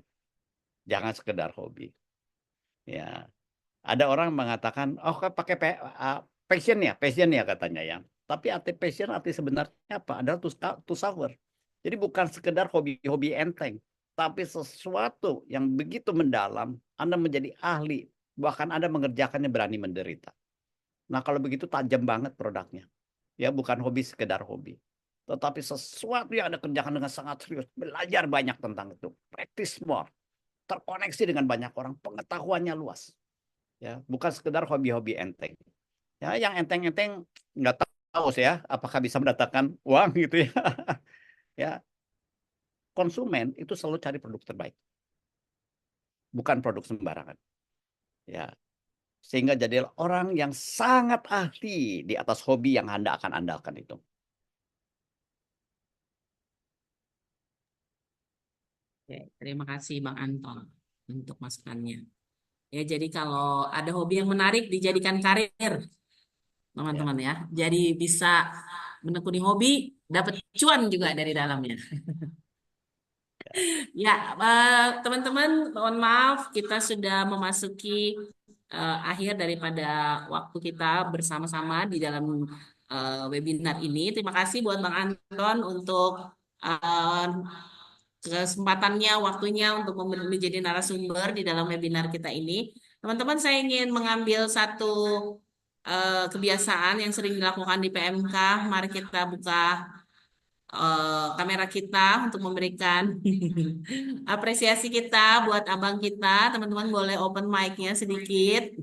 Jangan sekedar hobi. Ya. Ada orang mengatakan, oh kan pakai passion ya katanya ya. Tapi arti passion, arti sebenarnya apa? Adalah to suffer. Jadi bukan sekedar hobi-hobi enteng, tapi sesuatu yang begitu mendalam, Anda menjadi ahli, bahkan Anda mengerjakannya berani menderita. Nah kalau begitu tajam banget produknya. Ya bukan hobi sekedar hobi. Tetapi sesuatu yang Anda kerjakan dengan sangat serius, belajar banyak tentang itu, practice more, terkoneksi dengan banyak orang, pengetahuannya luas. Ya, bukan sekedar hobi-hobi enteng. Ya, yang enteng-enteng nggak tahu saya apakah bisa mendatangkan uang gitu ya. Ya, konsumen itu selalu cari produk terbaik, bukan produk sembarangan. Ya, sehingga jadi orang yang sangat ahli di atas hobi yang Anda akan andalkan itu. Oke, terima kasih Bang Anton untuk masukannya. Ya, jadi kalau ada hobi yang menarik dijadikan karir, Ya, teman-teman ya. Jadi bisa menekuni hobi, dapat cuan juga dari dalamnya. Ya, teman-teman, mohon maaf kita sudah memasuki akhir daripada waktu kita bersama-sama di dalam webinar ini. Terima kasih buat Bang Anton untuk eh, kesempatannya, waktunya untuk menjadi narasumber di dalam webinar kita ini. Teman-teman, saya ingin mengambil satu kebiasaan yang sering dilakukan di PMK. Mari kita buka kamera kita untuk memberikan apresiasi kita buat abang kita. Teman-teman boleh open mic-nya sedikit,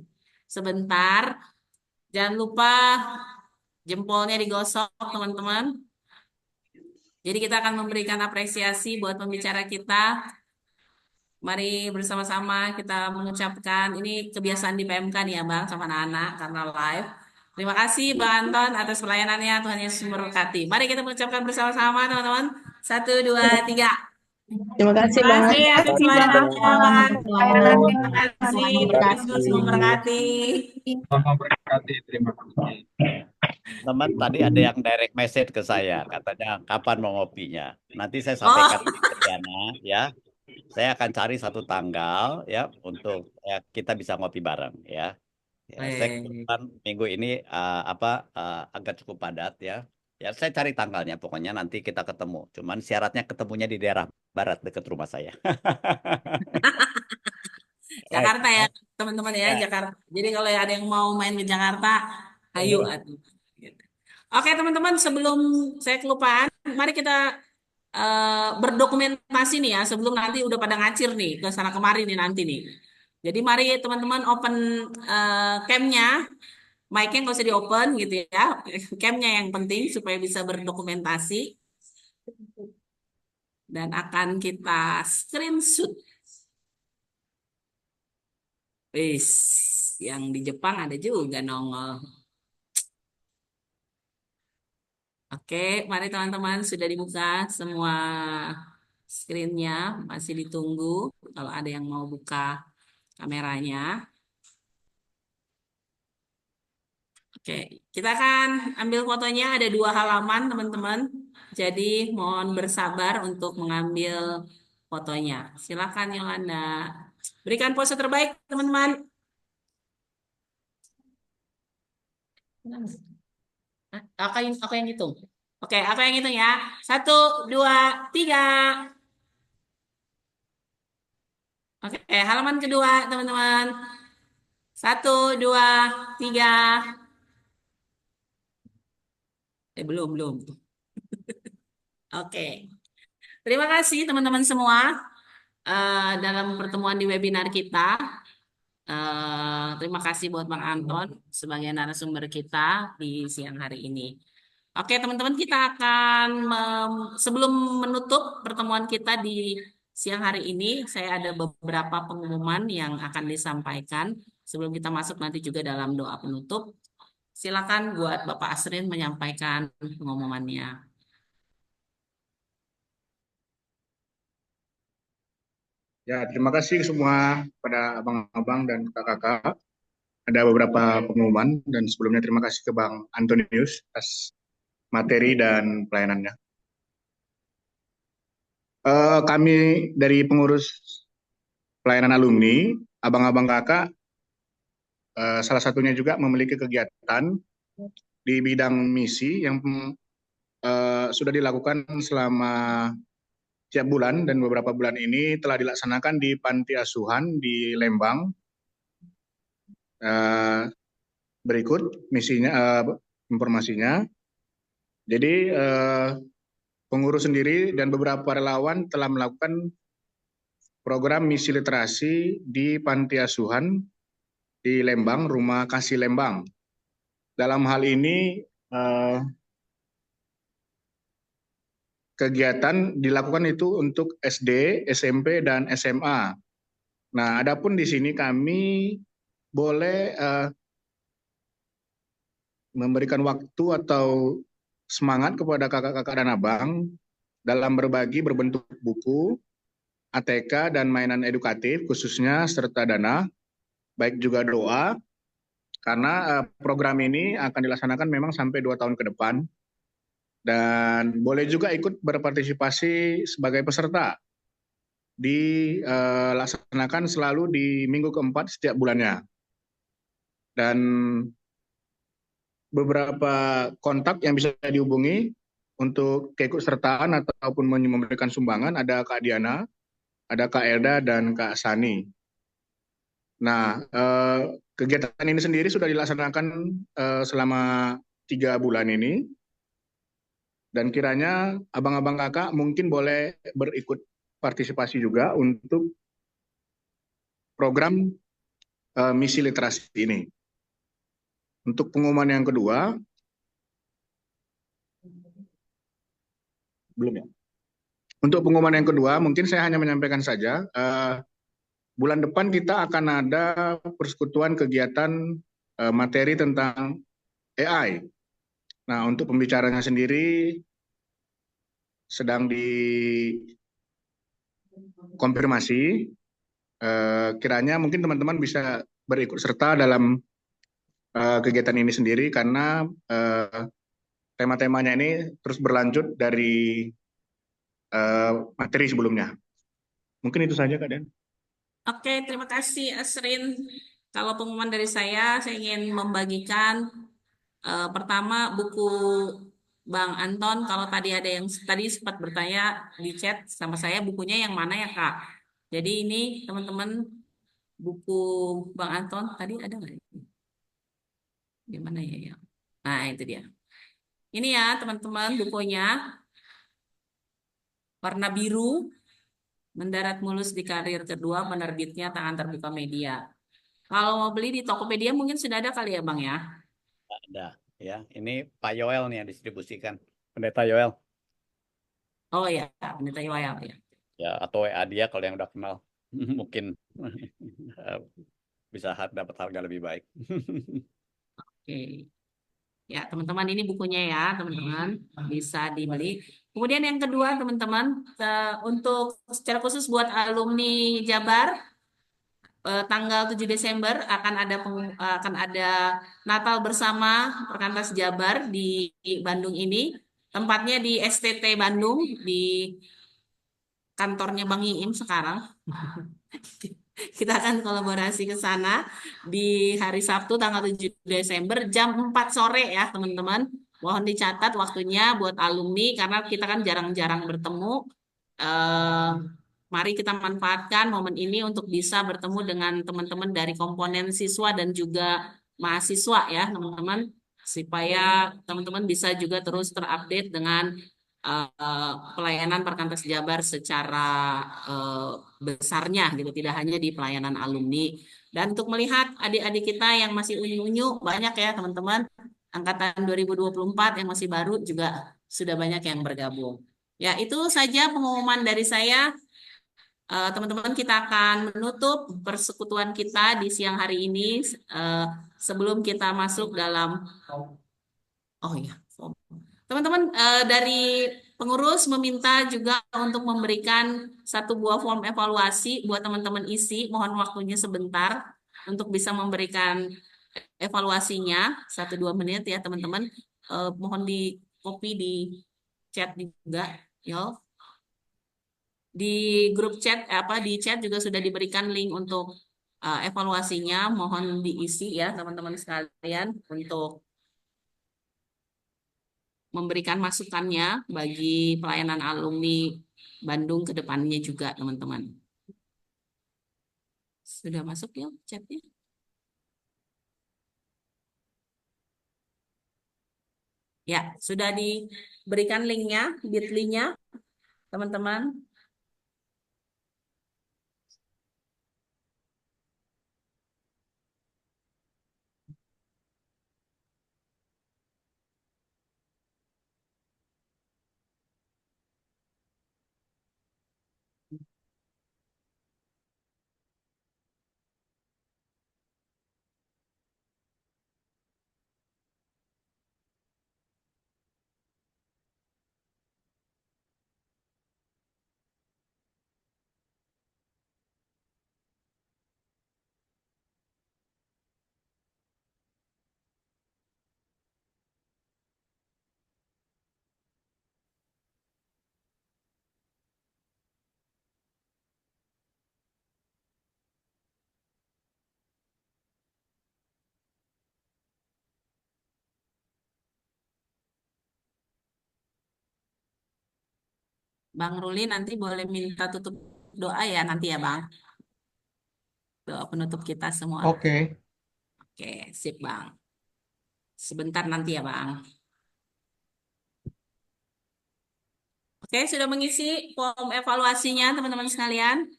sebentar. Jangan lupa jempolnya digosok, teman-teman. Jadi kita akan memberikan apresiasi buat pembicara kita. Mari bersama-sama kita mengucapkan, ini kebiasaan di PMK nih ya Bang, sama anak-anak karena live. Terima kasih Bang Anton atas pelayanannya, Tuhan Yesus memberkati. Mari kita mengucapkan bersama-sama teman-teman. 1, 2, 3. Terima kasih Terima Bang kasih Terima atas Anton. kasih pelayanannya Bang Bang Anton. Anton. Terima kasih, Terima Tuhan kasih. Yesus memberkati. Tuhan memberkati. Terima kasih. teman tadi ada yang direct message ke saya, katanya kapan mau ngopinya. Nanti saya Oh, sampaikan ke Diana ya. Saya akan cari satu tanggal ya untuk ya, kita bisa ngopi bareng ya. Ya, saya kebetulan minggu ini agak cukup padat ya. Ya, saya cari tanggalnya. Pokoknya nanti kita ketemu. Cuman syaratnya ketemunya di daerah barat dekat rumah saya. Baik. Jakarta ya teman-teman ya, Ya, Jakarta. Jadi kalau ada yang mau main ke Jakarta, ayo atuh. Gitu. Oke teman-teman, sebelum saya kelupaan, mari kita berdokumentasi nih ya, sebelum nanti udah pada ngacir nih ke sana kemari nih nanti nih. Jadi mari teman-teman open camnya, mic-nya nggak usah di open gitu ya, camnya yang penting supaya bisa berdokumentasi dan akan kita screenshot. Wis, yang di Jepang ada juga nongol. Oke, mari teman-teman sudah dibuka semua screen-nya, masih ditunggu kalau ada yang mau buka kameranya. Oke, kita akan ambil fotonya ada 2 halaman teman-teman. Jadi mohon bersabar untuk mengambil fotonya. Silakan Yolanda. Berikan pose terbaik teman-teman. Aku yang hitung. Oke, aku yang hitung ya. 1, 2, 3. Oke, halaman kedua teman-teman. 1, 2, 3. Belum, belum. Oke. Terima kasih teman-teman semua dalam pertemuan di webinar kita. Terima kasih buat Bang Anton sebagai narasumber kita di siang hari ini. Oke, teman-teman, kita akan sebelum menutup pertemuan kita di siang hari ini, saya ada beberapa pengumuman yang akan disampaikan sebelum kita masuk nanti juga dalam doa penutup. Silakan buat Bapak Asrin menyampaikan pengumumannya. Ya, terima kasih semua pada abang-abang dan kakak-kakak. Ada beberapa pengumuman dan sebelumnya terima kasih ke Bang Antonius atas materi dan pelayanannya. Kami dari pengurus pelayanan alumni, abang-abang kakak, salah satunya juga memiliki kegiatan di bidang misi yang sudah dilakukan selama tiap bulan dan beberapa bulan ini telah dilaksanakan di Panti Asuhan di Lembang. Berikut misinya, informasinya. Jadi pengurus sendiri dan beberapa relawan telah melakukan program misi literasi di Panti Asuhan di Lembang, Rumah Kasih Lembang. Dalam hal ini kegiatan dilakukan itu untuk SD, SMP, dan SMA. Nah, adapun di sini kami boleh memberikan waktu atau semangat kepada kakak-kakak dan abang dalam berbagi berbentuk buku, ATK, dan mainan edukatif khususnya serta dana, baik juga doa, karena program ini akan dilaksanakan memang sampai 2 tahun ke depan. Dan boleh juga ikut berpartisipasi sebagai peserta. Dilaksanakan selalu di minggu keempat setiap bulannya. Dan beberapa kontak yang bisa dihubungi untuk keikutsertaan ataupun memberikan sumbangan ada Kak Diana, ada Kak Elda, dan Kak Sani. Nah, kegiatan ini sendiri sudah dilaksanakan selama 3 bulan ini. Dan kiranya abang-abang kakak mungkin boleh berikut partisipasi juga untuk program misi literasi ini. Untuk pengumuman yang kedua, belum ya? Untuk pengumuman yang kedua, mungkin saya hanya menyampaikan saja, bulan depan kita akan ada persekutuan kegiatan materi tentang AI. Nah, untuk pembicaranya sendiri sedang dikonfirmasi. Kiranya mungkin teman-teman bisa berikut serta dalam kegiatan ini sendiri karena tema-temanya ini terus berlanjut dari materi sebelumnya. Mungkin itu saja, Kak Den. Oke, terima kasih Asrin. Kalau pengumuman dari saya ingin membagikan pertama buku Bang Anton. Kalau tadi ada yang tadi sempat bertanya di chat sama saya bukunya yang mana ya Kak? Jadi ini teman-teman buku Bang Anton tadi ada nggak? Gimana ya? Nah itu dia. Ini ya teman-teman bukunya warna biru. Mendarat mulus di karir kedua, penerbitnya Tangan Terbuka Media. Kalau mau beli di Tokopedia mungkin sudah ada kali ya Bang ya? Ada ya. Ini Pak Yoel nih yang distribusikan. Pendeta Yoel. Oh ya, Pendeta Yoel ya. Ya, atau WA dia kalau yang udah kenal. Mungkin bisa dapat harga lebih baik. Oke. Ya, teman-teman ini bukunya ya, teman-teman. Bisa dibeli. Kemudian yang kedua, teman-teman, untuk secara khusus buat alumni Jabar, tanggal 7 Desember akan ada Natal bersama Perkantas Jabar di Bandung ini. Tempatnya di STT Bandung di kantornya Bang Iim sekarang. Kita akan kolaborasi ke sana di hari Sabtu tanggal 7 Desember jam 4 sore ya, teman-teman. Mohon dicatat waktunya buat alumni karena kita kan jarang-jarang bertemu. Mari kita manfaatkan momen ini untuk bisa bertemu dengan teman-teman dari komponen siswa dan juga mahasiswa ya, teman-teman. supaya teman-teman bisa juga terus terupdate dengan pelayanan Perkantas Jabar secara besarnya gitu, tidak hanya di pelayanan alumni. Dan untuk melihat adik-adik kita yang masih unyu-unyu, banyak ya teman-teman, angkatan 2024 yang masih baru juga sudah banyak yang bergabung. Ya, itu saja pengumuman dari saya. Teman-teman, kita akan menutup persekutuan kita di siang hari ini sebelum kita masuk dalam. Oh ya, teman-teman, dari pengurus meminta juga untuk memberikan satu buah form evaluasi buat teman-teman isi. Mohon waktunya sebentar untuk bisa memberikan evaluasinya 1-2 menit ya teman-teman. Mohon di copy di chat juga, yo. Di grup chat di chat juga sudah diberikan link untuk evaluasinya. Mohon diisi ya teman-teman sekalian untuk memberikan masukannya bagi pelayanan alumni Bandung ke depannya juga teman-teman. Sudah masuk ya chatnya? Ya, sudah diberikan linknya, bit.ly-nya teman-teman. Bang Ruli nanti boleh minta tutup doa ya nanti ya Bang. Doa penutup kita semua. Oke. Oke, sip Bang. Sebentar nanti ya Bang. Oke, sudah mengisi form evaluasinya teman-teman sekalian.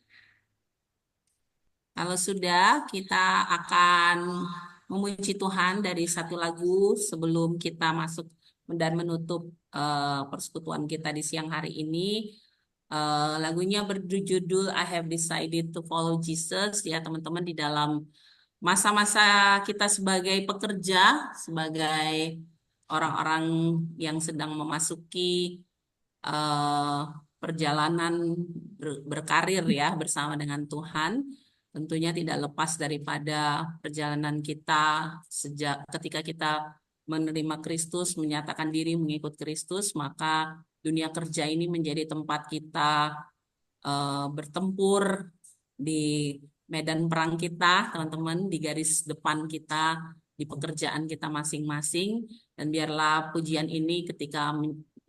Kalau sudah, kita akan memuji Tuhan dari satu lagu sebelum kita masuk dan menutup persekutuan kita di siang hari ini. Lagunya berjudul I Have Decided to Follow Jesus ya teman-teman, di dalam masa-masa kita sebagai pekerja, sebagai orang-orang yang sedang memasuki perjalanan berkarir ya bersama dengan Tuhan. Tentunya tidak lepas daripada perjalanan kita sejak ketika kita menerima Kristus, menyatakan diri mengikut Kristus, maka dunia kerja ini menjadi tempat kita bertempur di medan perang kita, teman-teman, di garis depan kita, di pekerjaan kita masing-masing. Dan biarlah pujian ini ketika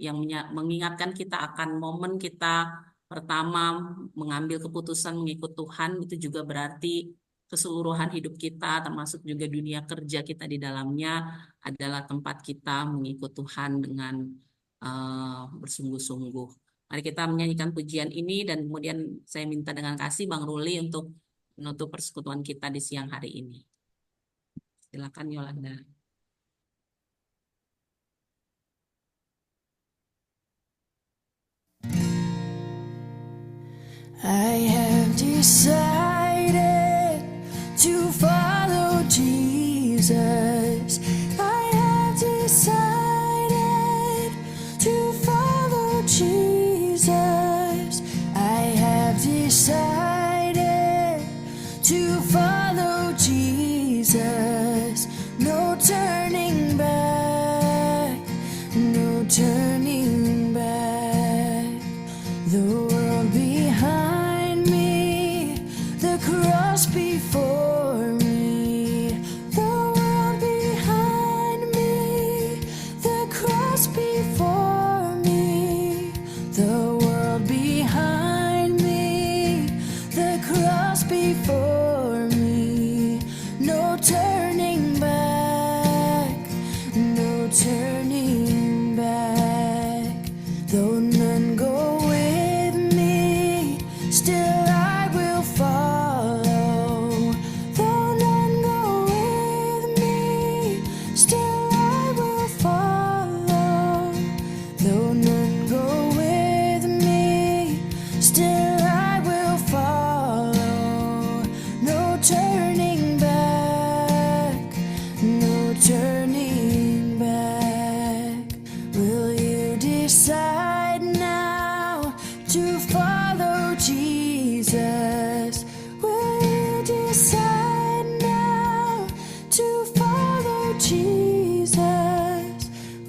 yang mengingatkan kita akan momen kita pertama mengambil keputusan mengikut Tuhan, itu juga berarti keseluruhan hidup kita, termasuk juga dunia kerja kita di dalamnya, adalah tempat kita mengikut Tuhan dengan bersungguh-sungguh. Mari kita menyanyikan pujian ini dan kemudian saya minta dengan kasih Bang Ruli untuk menutup persekutuan kita di siang hari ini. Silakan Yolanda. I have decided to follow Jesus. I have decided to follow Jesus. I have decided to follow Jesus. No turning back, no turning back. The world behind me, the cross before me. The world behind me, the cross before me. The world behind me, the cross before me. No turning back,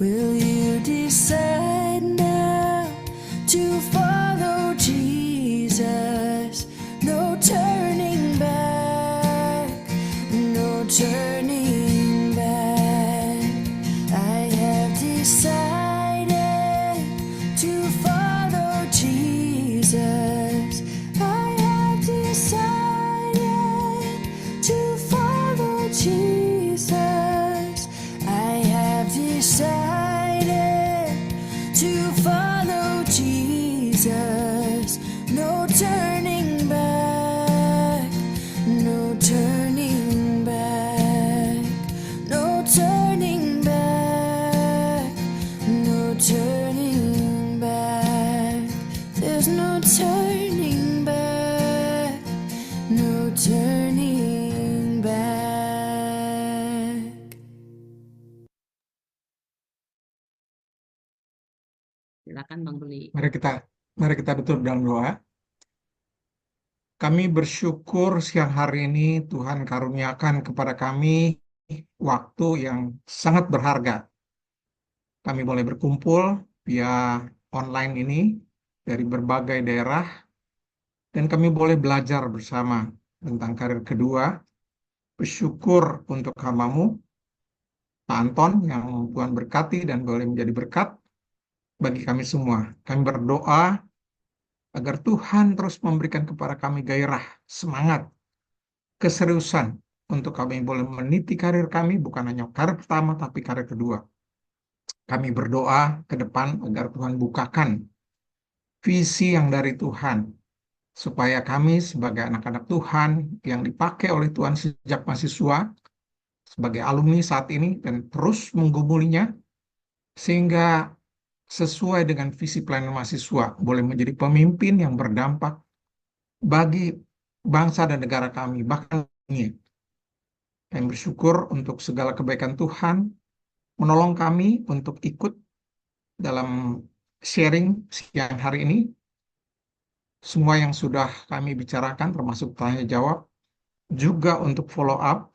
Will you decide now to follow Jesus? No turning back, no turning back. I have decided to follow Jesus. I have decided to follow Jesus. I have decided to follow Jesus. No turning back, no turning back, no turning back, no turning back. There's no turning back, no turning back. Silakan Bang Ruli. Mari kita tutup dalam doa. Kami bersyukur siang hari ini Tuhan karuniakan kepada kami waktu yang sangat berharga. Kami boleh berkumpul via online ini dari berbagai daerah dan kami boleh belajar bersama tentang karir kedua. Bersyukur untuk hamba-Mu, Pak Anton, yang Tuhan berkati dan boleh menjadi berkat bagi kami semua. Kami berdoa agar Tuhan terus memberikan kepada kami gairah, semangat, keseriusan untuk kami boleh meniti karir kami, bukan hanya karir pertama tapi karir kedua. Kami berdoa ke depan agar Tuhan bukakan visi yang dari Tuhan, supaya kami sebagai anak-anak Tuhan yang dipakai oleh Tuhan sejak mahasiswa, sebagai alumni saat ini dan terus menggumulinya, sehingga sesuai dengan visi pelayanan mahasiswa boleh menjadi pemimpin yang berdampak bagi bangsa dan negara kami, bahkan dunia. Kami bersyukur untuk segala kebaikan Tuhan, menolong kami untuk ikut dalam sharing siang hari ini. Semua yang sudah kami bicarakan, termasuk tanya jawab, juga untuk follow up,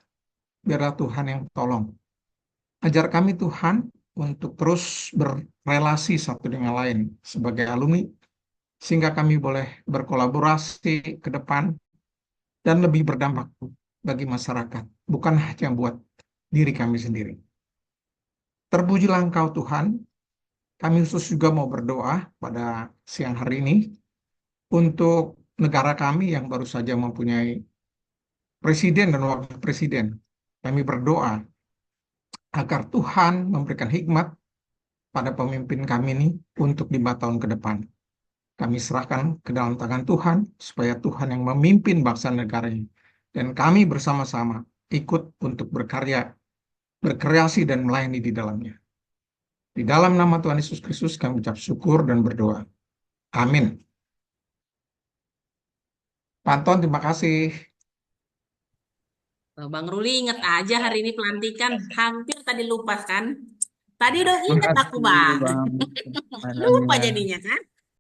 biarlah Tuhan yang tolong. Ajar kami Tuhan untuk terus berrelasi satu dengan lain sebagai alumni, sehingga kami boleh berkolaborasi ke depan dan lebih berdampak bagi masyarakat, bukan hanya buat diri kami sendiri. Terpujilah Engkau Tuhan. Kami khusus juga mau berdoa pada siang hari ini untuk negara kami yang baru saja mempunyai presiden dan wakil presiden. Kami berdoa agar Tuhan memberikan hikmat pada pemimpin kami ini untuk 5 tahun ke depan. Kami serahkan ke dalam tangan Tuhan, supaya Tuhan yang memimpin bangsa negara ini. Dan kami bersama-sama ikut untuk berkarya, berkreasi dan melayani di dalamnya. Di dalam nama Tuhan Yesus Kristus kami ucap syukur dan berdoa. Amin. Pak Anton, terima kasih. Bang Ruli inget aja hari ini pelantikan. Hampir tadi lupa kan. Tadi udah inget aku Bang. Bang. Lupa Mainannya. jadinya kan.